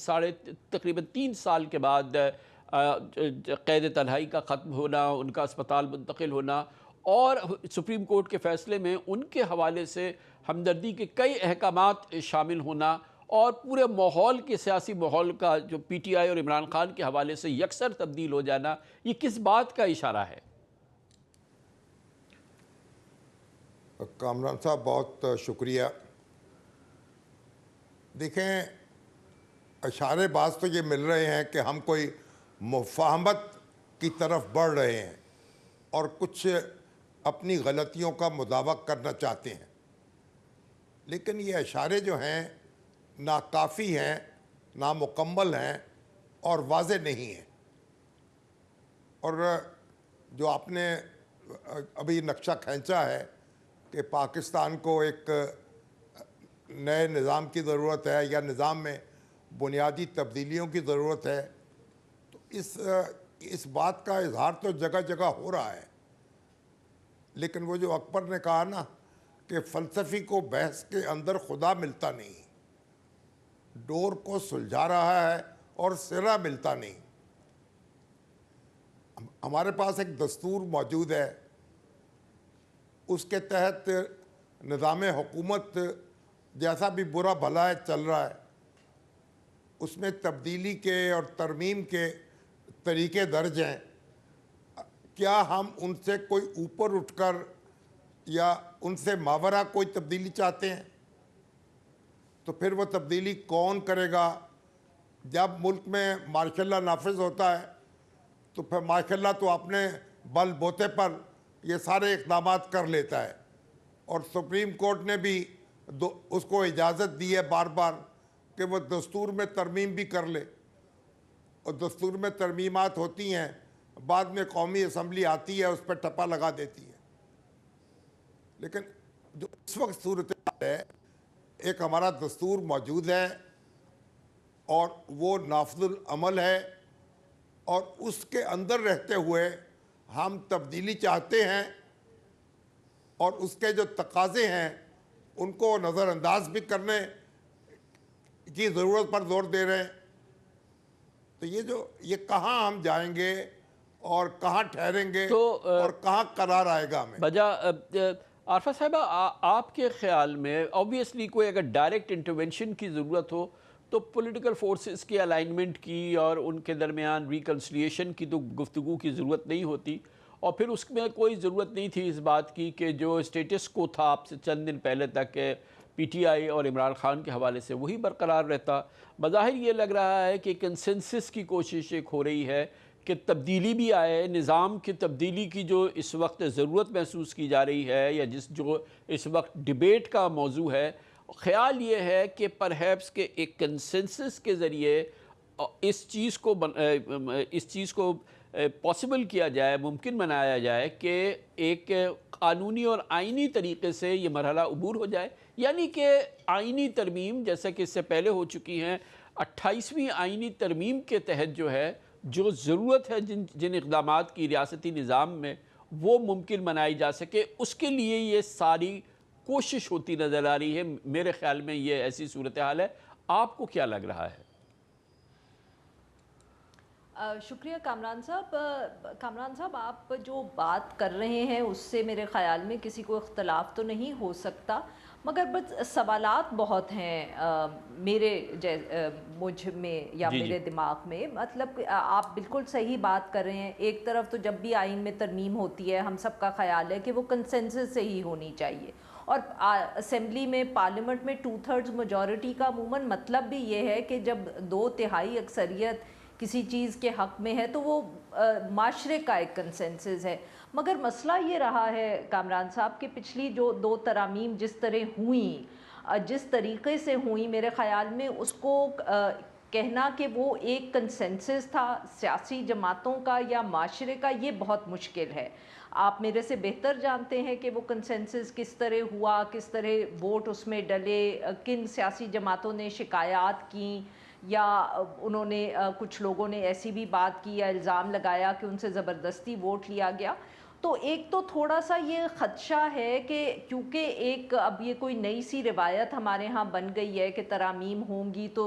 تقریباً 3 سال کے بعد قید تنہائی کا ختم ہونا، ان کا اسپتال منتقل ہونا اور سپریم کورٹ کے فیصلے میں ان کے حوالے سے ہمدردی کے کئی احکامات شامل ہونا اور پورے ماحول کے سیاسی ماحول کا جو پی ٹی آئی اور عمران خان کے حوالے سے یکسر تبدیل ہو جانا، یہ کس بات کا اشارہ ہے؟ کامران صاحب بہت شکریہ. دیکھیں، اشارے بعض تو یہ مل رہے ہیں کہ ہم کوئی مفاہمت کی طرف بڑھ رہے ہیں اور کچھ اپنی غلطیوں کا مداوع کرنا چاہتے ہیں، لیکن یہ اشارے جو ہیں ناکافی ہیں، نامکمل ہیں اور واضح نہیں ہیں. اور جو آپ نے ابھی نقشہ کھینچا ہے کہ پاکستان کو ایک نئے نظام کی ضرورت ہے یا نظام میں بنیادی تبدیلیوں کی ضرورت ہے، تو اس بات کا اظہار تو جگہ جگہ ہو رہا ہے. لیکن وہ جو اکبر نے کہا نا کہ فلسفی کو بحث کے اندر خدا ملتا نہیں، ڈور کو سلجھا رہا ہے اور سرا ملتا نہیں. ہمارے پاس ایک دستور موجود ہے، اس کے تحت نظام حکومت جیسا بھی برا بھلا ہے چل رہا ہے، اس میں تبدیلی کے اور ترمیم کے طریقے درج ہیں. کیا ہم ان سے کوئی اوپر اٹھ کر یا ان سے ماورا کوئی تبدیلی چاہتے ہیں؟ تو پھر وہ تبدیلی کون کرے گا؟ جب ملک میں مارشاء اللہ نافذ ہوتا ہے تو پھر ماشاء اللہ تو اپنے بل بوتے پر یہ سارے اقدامات کر لیتا ہے. اور سپریم کورٹ نے بھی اس کو اجازت دی ہے بار بار کہ وہ دستور میں ترمیم بھی کر لے. اور دستور میں ترمیمات ہوتی ہیں، بعد میں قومی اسمبلی آتی ہے، اس پہ ٹپا لگا دیتی ہے. لیکن جو اس وقت صورتحال ہے، ایک ہمارا دستور موجود ہے اور وہ نافذ العمل ہے، اور اس کے اندر رہتے ہوئے ہم تبدیلی چاہتے ہیں اور اس کے جو تقاضے ہیں ان کو نظر انداز بھی کرنے کی ضرورت پر زور دے رہے ہیں. تو یہ کہاں ہم جائیں گے اور کہاں ٹھہریں گے اور کہاں قرار آئے گا ہمیں؟ بجا عارفہ صاحبہ، آپ کے خیال میں اوبیسلی کوئی اگر ڈائریکٹ انٹرونشن کی ضرورت ہو تو پولیٹیکل فورسز کی الائنمنٹ کی اور ان کے درمیان ریکنسلیشن کی تو گفتگو کی ضرورت نہیں ہوتی، اور پھر اس میں کوئی ضرورت نہیں تھی اس بات کی کہ جو اسٹیٹس کو تھا آپ سے چند دن پہلے تک پی ٹی آئی اور عمران خان کے حوالے سے وہی برقرار رہتا. بظاہر یہ لگ رہا ہے کہ کنسنسس کی کوشش ایک ہو رہی ہے کہ تبدیلی بھی آئے، نظام کی تبدیلی کی جو اس وقت ضرورت محسوس کی جا رہی ہے یا جو اس وقت ڈیبیٹ کا موضوع ہے. خیال یہ ہے کہ پرہیپس کہ ایک کنسنسس کے ذریعے اس چیز کو پاسبل کیا جائے، ممکن بنایا جائے کہ ایک قانونی اور آئینی طریقے سے یہ مرحلہ عبور ہو جائے، یعنی کہ آئینی ترمیم جیسا کہ اس سے پہلے ہو چکی ہیں، 28ویں آئینی ترمیم کے تحت جو ہے جو ضرورت ہے جن اقدامات کی ریاستی نظام میں وہ ممکن بنائی جا سکے، اس کے لیے یہ ساری کوشش ہوتی نظر آ رہی ہے۔ میرے خیال میں یہ ایسی صورتحال ہے۔ آپ کو کیا لگ رہا ہے؟ شکریہ کامران صاحب، آپ جو بات کر رہے ہیں اس سے میرے خیال میں کسی کو اختلاف تو نہیں ہو سکتا، مگر بس سوالات بہت ہیں مجھ میں یا میرے دماغ میں۔ مطلب آپ بالکل صحیح بات کر رہے ہیں، ایک طرف تو جب بھی آئین میں ترمیم ہوتی ہے ہم سب کا خیال ہے کہ وہ کنسنسس سے ہی ہونی چاہیے، اور اسمبلی میں پارلیمنٹ میں 2/3 میجورٹی کا عموماً مطلب بھی یہ ہے کہ جب 2/3 اکثریت کسی چیز کے حق میں ہے تو وہ معاشرے کا ایک کنسنسس ہے۔ مگر مسئلہ یہ رہا ہے کامران صاحب کہ پچھلی جو 2 ترامیم جس طرح ہوئیں، جس طریقے سے ہوئیں، میرے خیال میں اس کو کہنا کہ وہ ایک کنسنسس تھا سیاسی جماعتوں کا یا معاشرے کا، یہ بہت مشکل ہے۔ آپ میرے سے بہتر جانتے ہیں کہ وہ کنسنسس کس طرح ہوا، کس طرح ووٹ اس میں ڈلے، کن سیاسی جماعتوں نے شکایات کیں، یا انہوں نے کچھ لوگوں نے ایسی بھی بات کی یا الزام لگایا کہ ان سے زبردستی ووٹ لیا گیا۔ تو ایک تو تھوڑا سا یہ خدشہ ہے کہ کیونکہ ایک اب یہ کوئی نئی سی روایت ہمارے ہاں بن گئی ہے کہ ترامیم ہوں گی تو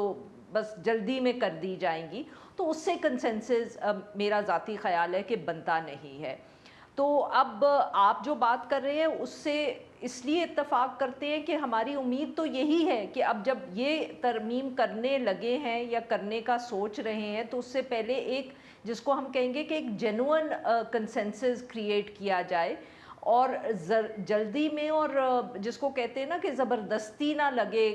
بس جلدی میں کر دی جائیں گی، تو اس سے کنسنسس میرا ذاتی خیال ہے کہ بنتا نہیں ہے۔ تو اب آپ جو بات کر رہے ہیں اس سے اس لیے اتفاق کرتے ہیں کہ ہماری امید تو یہی ہے کہ اب جب یہ ترمیم کرنے لگے ہیں یا کرنے کا سوچ رہے ہیں تو اس سے پہلے ایک جس کو ہم کہیں گے کہ ایک جینوئن کنسنسس کریٹ کیا جائے، اور جلدی میں، اور جس کو کہتے ہیں نا کہ زبردستی نہ لگے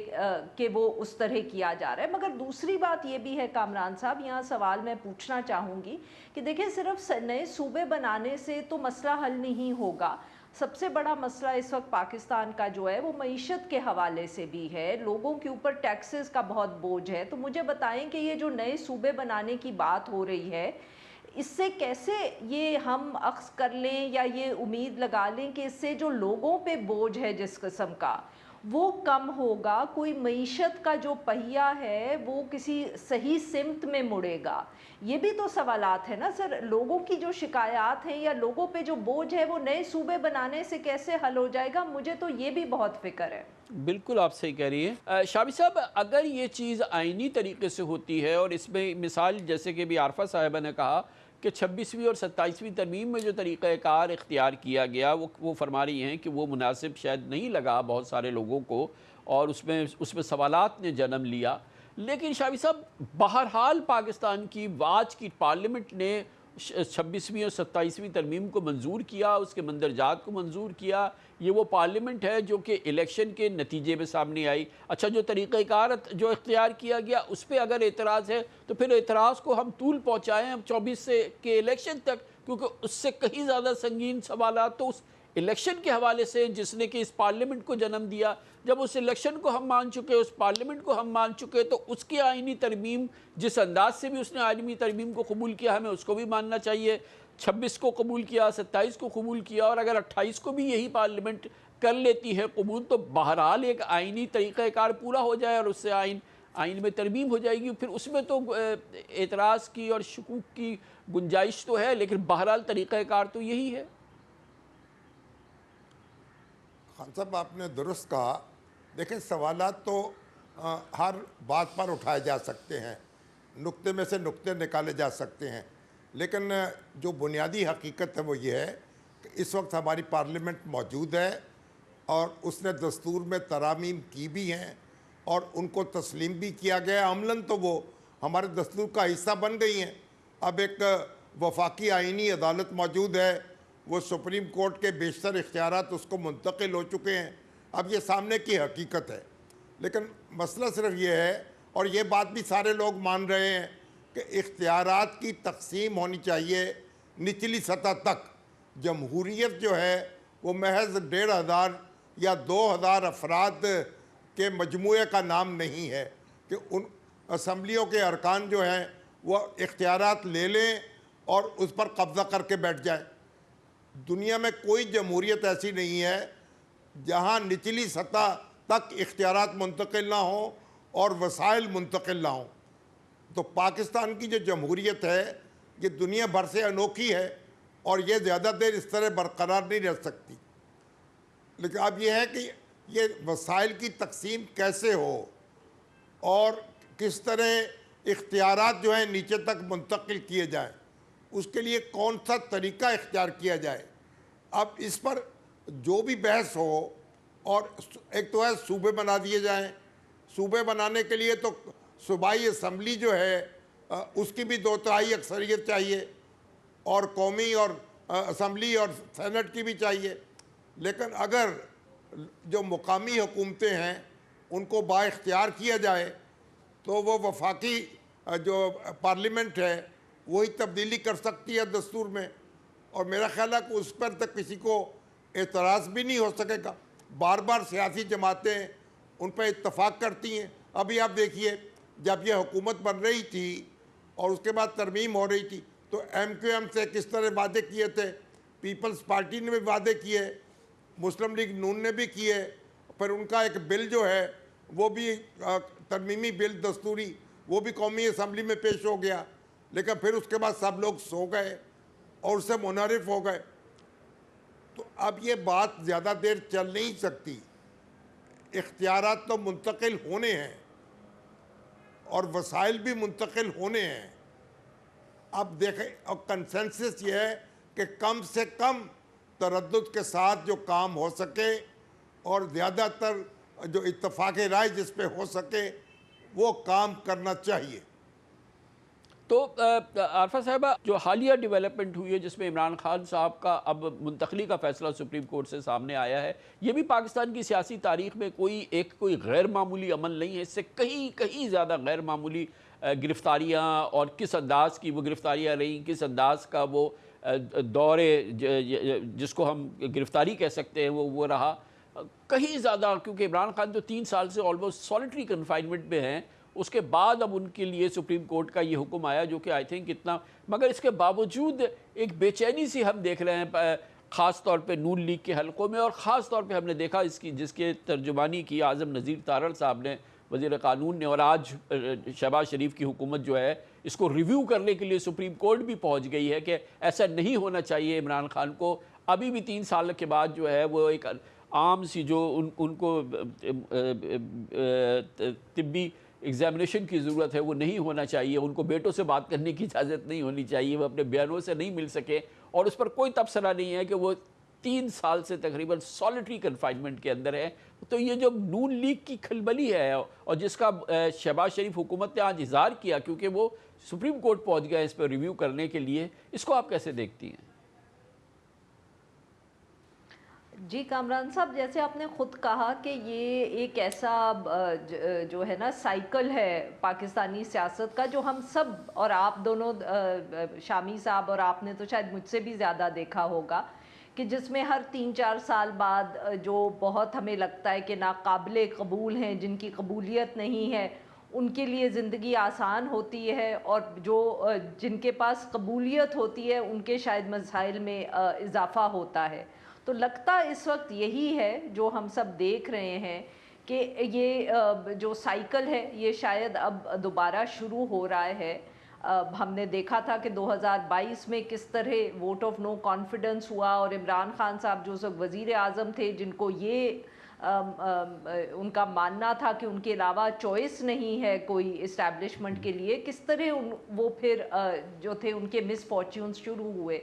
کہ وہ اس طرح کیا جا رہا ہے۔ مگر دوسری بات یہ بھی ہے کامران صاحب، یہاں سوال میں پوچھنا چاہوں گی کہ دیکھیں صرف نئے صوبے بنانے سے تو مسئلہ حل نہیں ہوگا۔ سب سے بڑا مسئلہ اس وقت پاکستان کا جو ہے وہ معیشت کے حوالے سے بھی ہے، لوگوں کے اوپر ٹیکسز کا بہت بوجھ ہے۔ تو مجھے بتائیں کہ یہ جو نئے صوبے بنانے کی بات ہو رہی ہے، اس سے کیسے یہ ہم اخذ کر لیں یا یہ امید لگا لیں کہ اس سے جو لوگوں پہ بوجھ ہے جس قسم کا وہ کم ہوگا، کوئی معیشت کا جو پہیہ ہے وہ کسی صحیح سمت میں مڑے گا؟ یہ بھی تو سوالات ہیں نا سر، لوگوں کی جو شکایات ہیں یا لوگوں پہ جو بوجھ ہے وہ نئے صوبے بنانے سے کیسے حل ہو جائے گا؟ مجھے تو یہ بھی بہت فکر ہے۔ بالکل آپ صحیح کہہ رہی ہیں شابی صاحب، اگر یہ چیز آئینی طریقے سے ہوتی ہے، اور اس میں مثال جیسے کہ بھی عارفہ صاحبہ نے کہا کہ 26ویں اور 27ویں ترمیم میں جو طریقہ کار اختیار کیا گیا وہ فرما رہی ہیں کہ وہ مناسب شاید نہیں لگا بہت سارے لوگوں کو، اور اس میں سوالات نے جنم لیا۔ لیکن شابی صاحب بہرحال پاکستان کی آج کی پارلیمنٹ نے 26ویں اور 27ویں ترمیم کو منظور کیا، اس کے مندرجات کو منظور کیا۔ یہ وہ پارلیمنٹ ہے جو کہ الیکشن کے نتیجے میں سامنے آئی۔ اچھا، جو طریقہ کار جو اختیار کیا گیا اس پہ اگر اعتراض ہے تو پھر اعتراض کو ہم طول پہنچائیں 24 کے الیکشن تک، کیونکہ اس سے کہیں زیادہ سنگین سوالات تو اس الیکشن کے حوالے سے جس نے کہ اس پارلیمنٹ کو جنم دیا۔ جب اس الیکشن کو ہم مان چکے، اس پارلیمنٹ کو ہم مان چکے، تو اس کی آئینی ترمیم جس انداز سے بھی اس نے آئینی ترمیم کو قبول کیا ہمیں اس کو بھی ماننا چاہیے۔ 26 کو قبول کیا، 27 کو قبول کیا، اور اگر 28 کو بھی یہی پارلیمنٹ کر لیتی ہے قبول، تو بہرحال ایک آئینی طریقہ کار پورا ہو جائے اور اس سے آئین میں ترمیم ہو جائے گی۔ پھر اس میں تو اعتراض کی اور شکوک کی گنجائش تو ہے، لیکن بہرحال طریقہ کار تو یہی ہے۔ خان صاحب آپ نے درست کہا، دیکھیں سوالات تو ہر بات پر اٹھائے جا سکتے ہیں، نقطے میں سے نقطے نکالے جا سکتے ہیں، لیکن جو بنیادی حقیقت ہے وہ یہ ہے کہ اس وقت ہماری پارلیمنٹ موجود ہے اور اس نے دستور میں ترامیم کی بھی ہیں اور ان کو تسلیم بھی کیا گیا، عملاً تو وہ ہمارے دستور کا حصہ بن گئی ہیں۔ اب ایک وفاقی آئینی عدالت موجود ہے، وہ سپریم کورٹ کے بیشتر اختیارات اس کو منتقل ہو چکے ہیں۔ اب یہ سامنے کی حقیقت ہے، لیکن مسئلہ صرف یہ ہے، اور یہ بات بھی سارے لوگ مان رہے ہیں، کہ اختیارات کی تقسیم ہونی چاہیے نچلی سطح تک۔ جمہوریت جو ہے وہ محض 1500 یا 2000 افراد کے مجموعے کا نام نہیں ہے کہ اسمبلیوں کے ارکان جو ہیں وہ اختیارات لے لیں اور اس پر قبضہ کر کے بیٹھ جائیں. دنیا میں کوئی جمہوریت ایسی نہیں ہے جہاں نچلی سطح تک اختیارات منتقل نہ ہوں اور وسائل منتقل نہ ہوں. تو پاکستان کی جو جمہوریت ہے یہ دنیا بھر سے انوکھی ہے اور یہ زیادہ دیر اس طرح برقرار نہیں رہ سکتی. لیکن اب یہ ہے کہ یہ وسائل کی تقسیم کیسے ہو اور کس طرح اختیارات جو ہیں نیچے تک منتقل کیے جائیں, اس کے لیے کون سا طریقہ اختیار کیا جائے. اب اس پر جو بھی بحث ہو, اور ایک تو ہے صوبے بنا دیے جائیں. صوبے بنانے کے لیے تو صوبائی اسمبلی جو ہے اس کی بھی 2/3 اکثریت چاہیے, اور قومی اور اسمبلی اور سینٹ کی بھی چاہیے. لیکن اگر جو مقامی حکومتیں ہیں ان کو با اختیار کیا جائے تو وہ وفاقی جو پارلیمنٹ ہے وہی تبدیلی کر سکتی ہے دستور میں, اور میرا خیال ہے کہ اس پر تک کسی کو اعتراض بھی نہیں ہو سکے گا. بار بار سیاسی جماعتیں ان پہ اتفاق کرتی ہیں. ابھی آپ دیکھیے جب یہ حکومت بن رہی تھی اور اس کے بعد ترمیم ہو رہی تھی تو ایم کیو ایم سے کس طرح وعدے کیے تھے, پیپلز پارٹی نے بھی وعدے کیے, مسلم لیگ نون نے بھی کیے, پھر ان کا ایک بل جو ہے وہ بھی ترمیمی بل دستوری وہ بھی قومی اسمبلی میں پیش ہو گیا, لیکن پھر اس کے بعد سب لوگ سو گئے اور اس سے منحرف ہو گئے. تو اب یہ بات زیادہ دیر چل نہیں سکتی. اختیارات تو منتقل ہونے ہیں اور وسائل بھی منتقل ہونے ہیں. اب دیکھیں, اور کنسنسس یہ ہے کہ کم سے کم تردد کے ساتھ جو کام ہو سکے اور زیادہ تر جو اتفاق رائے جس پہ ہو سکے وہ کام کرنا چاہیے. تو عارفہ صاحبہ, جو حالیہ ڈیولپمنٹ ہوئی ہے جس میں عمران خان صاحب کا اب منتقلی کا فیصلہ سپریم کورٹ سے سامنے آیا ہے, یہ بھی پاکستان کی سیاسی تاریخ میں کوئی غیر معمولی عمل نہیں ہے. اس سے کہیں زیادہ غیر معمولی گرفتاریاں, اور کس انداز کی وہ گرفتاریاں رہیں, کس انداز کا وہ دور جس کو ہم گرفتاری کہہ سکتے ہیں وہ رہا کہیں زیادہ. کیونکہ عمران خان تو 3 سال سے آلموسٹ سالٹری کنفائنمنٹ میں ہیں. اس کے بعد اب ان کے لیے سپریم کورٹ کا یہ حکم آیا جو کہ آئی تھنک اتنا, مگر اس کے باوجود ایک بے چینی سی ہم دیکھ رہے ہیں خاص طور پہ نون لیگ کے حلقوں میں, اور خاص طور پہ ہم نے دیکھا جس کے ترجمانی کی اعظم نذیر تارڑ صاحب نے, وزیر قانون نے, اور آج شہباز شریف کی حکومت جو ہے اس کو ریویو کرنے کے لیے سپریم کورٹ بھی پہنچ گئی ہے کہ ایسا نہیں ہونا چاہیے. عمران خان کو ابھی بھی 3 سال کے بعد جو ہے وہ ایک عام سی جو ان کو طبی ایگزامینیشن کی ضرورت ہے وہ نہیں ہونا چاہیے. ان کو بیٹوں سے بات کرنے کی اجازت نہیں ہونی چاہیے, وہ اپنے بیانوں سے نہیں مل سکے, اور اس پر کوئی تبصرہ نہیں ہے کہ وہ 3 سال سے تقریباً سالٹری کنفائنمنٹ کے اندر ہے. تو یہ جو نون لیگ کی کھلبلی ہے اور جس کا شہباز شریف حکومت نے آج اظہار کیا کیونکہ وہ سپریم کورٹ پہنچ گیا اس پر ریویو کرنے کے لیے, اس کو آپ کیسے دیکھتی ہیں؟ جی کامران صاحب, جیسے آپ نے خود کہا کہ یہ ایک ایسا جو ہے نا سائیکل ہے پاکستانی سیاست کا جو ہم سب, اور آپ دونوں شامی صاحب اور آپ نے تو شاید مجھ سے بھی زیادہ دیکھا ہوگا, کہ جس میں ہر 3-4 سال بعد جو بہت ہمیں لگتا ہے کہ ناقابل قبول ہیں, جن کی قبولیت نہیں ہے, ان کے لیے زندگی آسان ہوتی ہے, اور جو جن کے پاس قبولیت ہوتی ہے ان کے شاید مسائل میں اضافہ ہوتا ہے. تو لگتا اس وقت یہی ہے جو ہم سب دیکھ رہے ہیں کہ یہ جو سائیکل ہے یہ شاید اب دوبارہ شروع ہو رہا ہے. ہم نے دیکھا تھا کہ 2022 میں کس طرح ووٹ آف نو کانفیڈنس ہوا, اور عمران خان صاحب جو وزیر اعظم تھے جن کو یہ ان کا ماننا تھا کہ ان کے علاوہ چوائس نہیں ہے کوئی اسٹیبلشمنٹ کے لیے, کس طرح وہ پھر جو تھے ان کے مس فارچونز شروع ہوئے.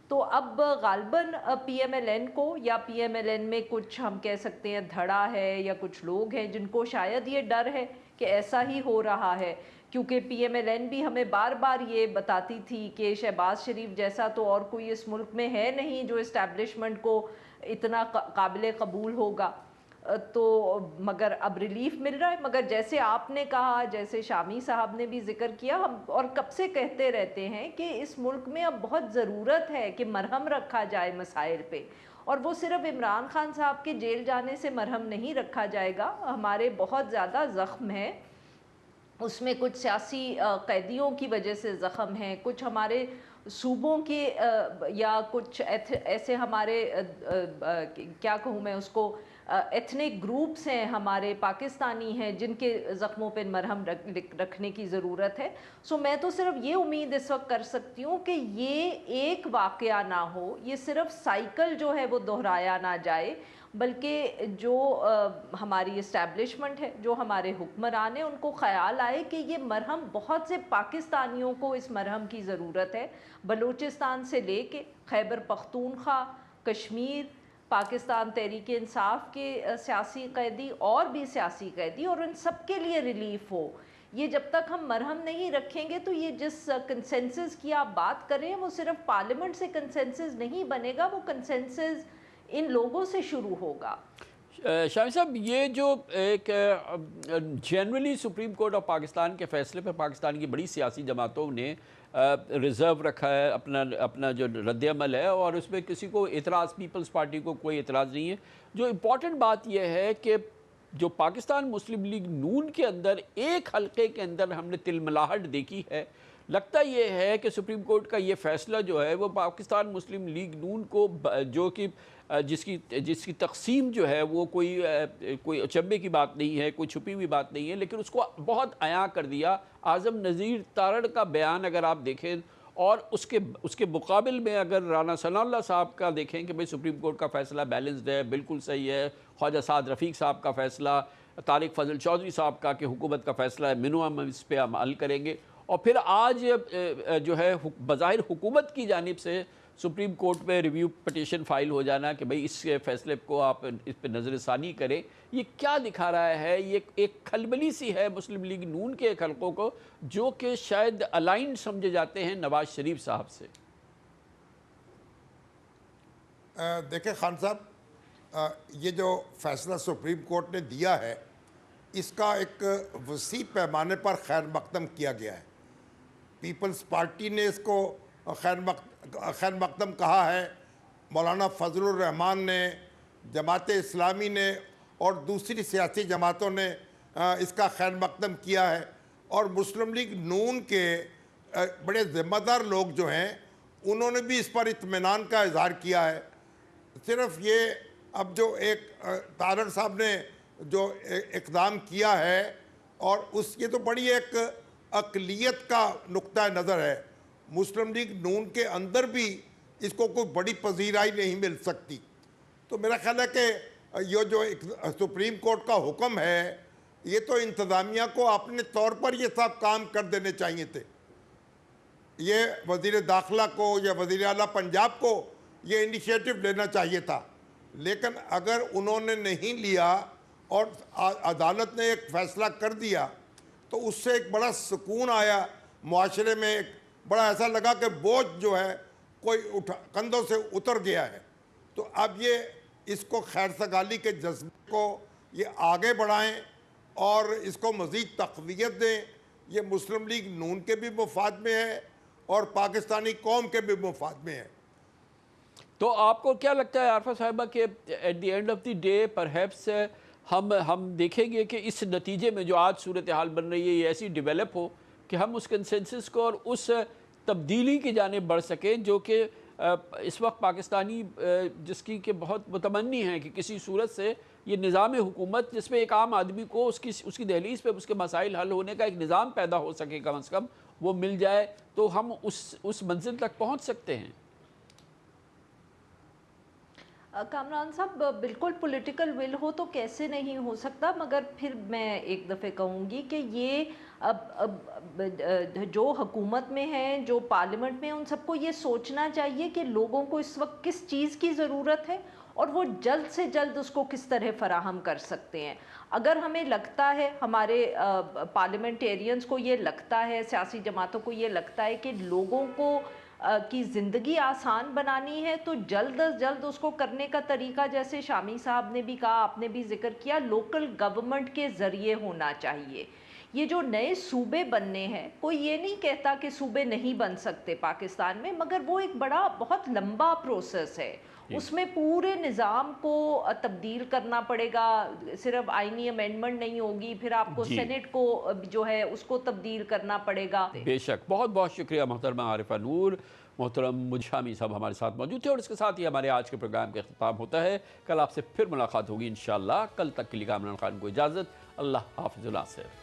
تو اب غالباً پی ایم ایل این کو, یا پی ایم ایل این میں کچھ ہم کہہ سکتے ہیں دھڑا ہے یا کچھ لوگ ہیں جن کو شاید یہ ڈر ہے کہ ایسا ہی ہو رہا ہے, کیونکہ پی ایم ایل این بھی ہمیں بار بار یہ بتاتی تھی کہ شہباز شریف جیسا تو اور کوئی اس ملک میں ہے نہیں جو اسٹیبلشمنٹ کو اتنا قابل قبول ہوگا. تو مگر اب ریلیف مل رہا ہے. مگر جیسے آپ نے کہا, جیسے شامی صاحب نے بھی ذکر کیا, ہم اور کب سے کہتے رہتے ہیں کہ اس ملک میں اب بہت ضرورت ہے کہ مرہم رکھا جائے مسائل پہ, اور وہ صرف عمران خان صاحب کے جیل جانے سے مرہم نہیں رکھا جائے گا. ہمارے بہت زیادہ زخم ہیں اس میں کچھ سیاسی قیدیوں کی وجہ سے زخم ہیں، کچھ ہمارے صوبوں کے یا کچھ ایسے ہمارے کیا کہوں میں اس کو ایتھنک گروپس ہیں ہمارے پاکستانی ہیں جن کے زخموں پہ مرہم رکھنے کی ضرورت ہے. سو میں تو صرف یہ امید اس وقت کر سکتی ہوں کہ یہ ایک واقعہ نہ ہو، یہ صرف سائیکل جو ہے وہ دہرایا نہ جائے، بلکہ جو ہماری اسٹیبلشمنٹ ہے، جو ہمارے حکمران ہیں، ان کو خیال آئے کہ یہ مرہم بہت سے پاکستانیوں کو اس مرہم کی ضرورت ہے. بلوچستان سے لے کے خیبر پختونخوا، کشمیر، پاکستان تحریک انصاف کے سیاسی قیدی اور بھی سیاسی قیدی، اور ان سب کے لیے ریلیف ہو. یہ جب تک ہم مرہم نہیں رکھیں گے تو یہ جس کنسنسس کی آپ بات کریں وہ صرف پارلیمنٹ سے کنسنسس نہیں بنے گا، وہ کنسنسس ان لوگوں سے شروع ہوگا. شامی صاحب، یہ جو ایک generally supreme court of Pakistan کے فیصلے پہ پاکستان کی بڑی سیاسی جماعتوں نے ریزرو رکھا ہے، اپنا جو رد عمل ہے، اور اس میں کسی کو اعتراض، پیپلز پارٹی کو کوئی اعتراض نہیں ہے. جو امپورٹنٹ بات یہ ہے کہ جو پاکستان مسلم لیگ نون کے اندر ایک حلقے کے اندر ہم نے تلملاہٹ دیکھی ہے. لگتا یہ ہے کہ سپریم کورٹ کا یہ فیصلہ جو ہے وہ پاکستان مسلم لیگ نون کو، جو کہ جس کی تقسیم جو ہے وہ کوئی اچنبے کی بات نہیں ہے، کوئی چھپی ہوئی بات نہیں ہے، لیکن اس کو بہت عیاں کر دیا. اعظم نذیر تارڑ کا بیان اگر آپ دیکھیں اور اس کے مقابل میں اگر رانا ثناء اللہ صاحب کا دیکھیں کہ بھئی سپریم کورٹ کا فیصلہ بیلنسڈ ہے، بالکل صحیح ہے، خواجہ سعد رفیق صاحب کا فیصلہ، طارق فضل چودھری صاحب کا کہ حکومت کا فیصلہ ہے، ہم اس پہ عمل کریں گے. اور پھر آج جو ہے بظاہر حکومت کی جانب سے سپریم کورٹ میں ریویو پٹیشن فائل ہو جانا کہ بھئی اس فیصلے کو آپ اس پہ نظر ثانی کریں. یہ کیا دکھا رہا ہے؟ یہ ایک کھلبلی سی ہے مسلم لیگ نون کے ایک حلقوں کو، جو کہ شاید الائنڈ سمجھے جاتے ہیں نواز شریف صاحب سے. دیکھیں خان صاحب، یہ جو فیصلہ سپریم کورٹ نے دیا ہے اس کا ایک وسیع پیمانے پر خیر مقدم کیا گیا ہے. پیپلز پارٹی نے اس کو خیر مقدم کہا ہے، مولانا فضل الرحمان نے، جماعت اسلامی نے اور دوسری سیاسی جماعتوں نے اس کا خیر مقدم کیا ہے، اور مسلم لیگ نون کے بڑے ذمہ دار لوگ جو ہیں انہوں نے بھی اس پر اطمینان کا اظہار کیا ہے. صرف یہ اب جو ایک تارڑ صاحب نے جو اقدام کیا ہے، اور یہ تو بڑی ایک اقلیت کا نقطہ نظر ہے. مسلم لیگ نون کے اندر بھی اس کو کوئی بڑی پذیرائی نہیں مل سکتی. تو میرا خیال ہے کہ یہ جو سپریم کورٹ کا حکم ہے یہ تو انتظامیہ کو اپنے طور پر یہ سب کام کر دینے چاہیے تھے. یہ وزیر داخلہ کو یا وزیر اعلیٰ پنجاب کو یہ انیشیٹو لینا چاہیے تھا، لیکن اگر انہوں نے نہیں لیا اور عدالت نے ایک فیصلہ کر دیا تو اس سے ایک بڑا سکون آیا معاشرے میں. ایک بڑا ایسا لگا کہ بوجھ جو ہے کوئی کندھوں سے اتر گیا ہے. تو اب یہ اس کو خیر سگالی کے جذبے کو یہ آگے بڑھائیں اور اس کو مزید تقویت دیں. یہ مسلم لیگ نون کے بھی مفاد میں ہے اور پاکستانی قوم کے بھی مفاد میں ہے. تو آپ کو کیا لگتا ہے عارفہ صاحبہ کہ at the end of the day perhaps ہم دیکھیں گے کہ اس نتیجے میں جو آج صورتحال بن رہی ہے یہ ایسی ڈیولپ ہو کہ ہم اس کنسنسس کو اور اس تبدیلی کی جانب بڑھ سکیں جو کہ اس وقت پاکستانی جس کی کہ بہت متمنی ہیں کہ کسی صورت سے یہ نظام حکومت جس میں ایک عام آدمی کو اس کی دہلیز پہ اس کے مسائل حل ہونے کا ایک نظام پیدا ہو سکے کم از کم وہ مل جائے تو ہم اس منزل تک پہنچ سکتے ہیں. کامران صاحب بالکل پولیٹیکل ول ہو تو کیسے نہیں ہو سکتا، مگر پھر میں ایک دفعہ کہوں گی کہ یہ جو حکومت میں ہیں جو پارلیمنٹ میں ان سب کو یہ سوچنا چاہیے کہ لوگوں کو اس وقت کس چیز کی ضرورت ہے اور وہ جلد سے جلد اس کو کس طرح فراہم کر سکتے ہیں. اگر ہمیں لگتا ہے، ہمارے پارلیمنٹیرینز کو یہ لگتا ہے، سیاسی جماعتوں کو یہ لگتا ہے کہ لوگوں کو کی زندگی آسان بنانی ہے تو جلد از جلد اس کو کرنے کا طریقہ جیسے شامی صاحب نے بھی کہا، آپ نے بھی ذکر کیا، لوکل گورنمنٹ کے ذریعے ہونا چاہیے. یہ جو نئے صوبے بننے ہیں، کوئی یہ نہیں کہتا کہ صوبے نہیں بن سکتے پاکستان میں، مگر وہ ایک بڑا بہت لمبا پروسیس ہے، اس میں پورے نظام کو تبدیل کرنا پڑے گا، صرف آئینی امینڈمنٹ نہیں ہوگی، پھر آپ کو سینٹ کو جو ہے اس کو تبدیل کرنا پڑے گا۔ بے شک، بہت بہت شکریہ محترمہ عارفہ نور، محترم شامی صاحب ہمارے ساتھ موجود تھے، اور اس کے ساتھ ہی ہمارے آج کے پروگرام کا اختتام ہوتا ہے۔ کل آپ سے پھر ملاقات ہوگی انشاءاللہ، کل تک کے لیے کامران خان کو اجازت، اللہ حافظ الناصر۔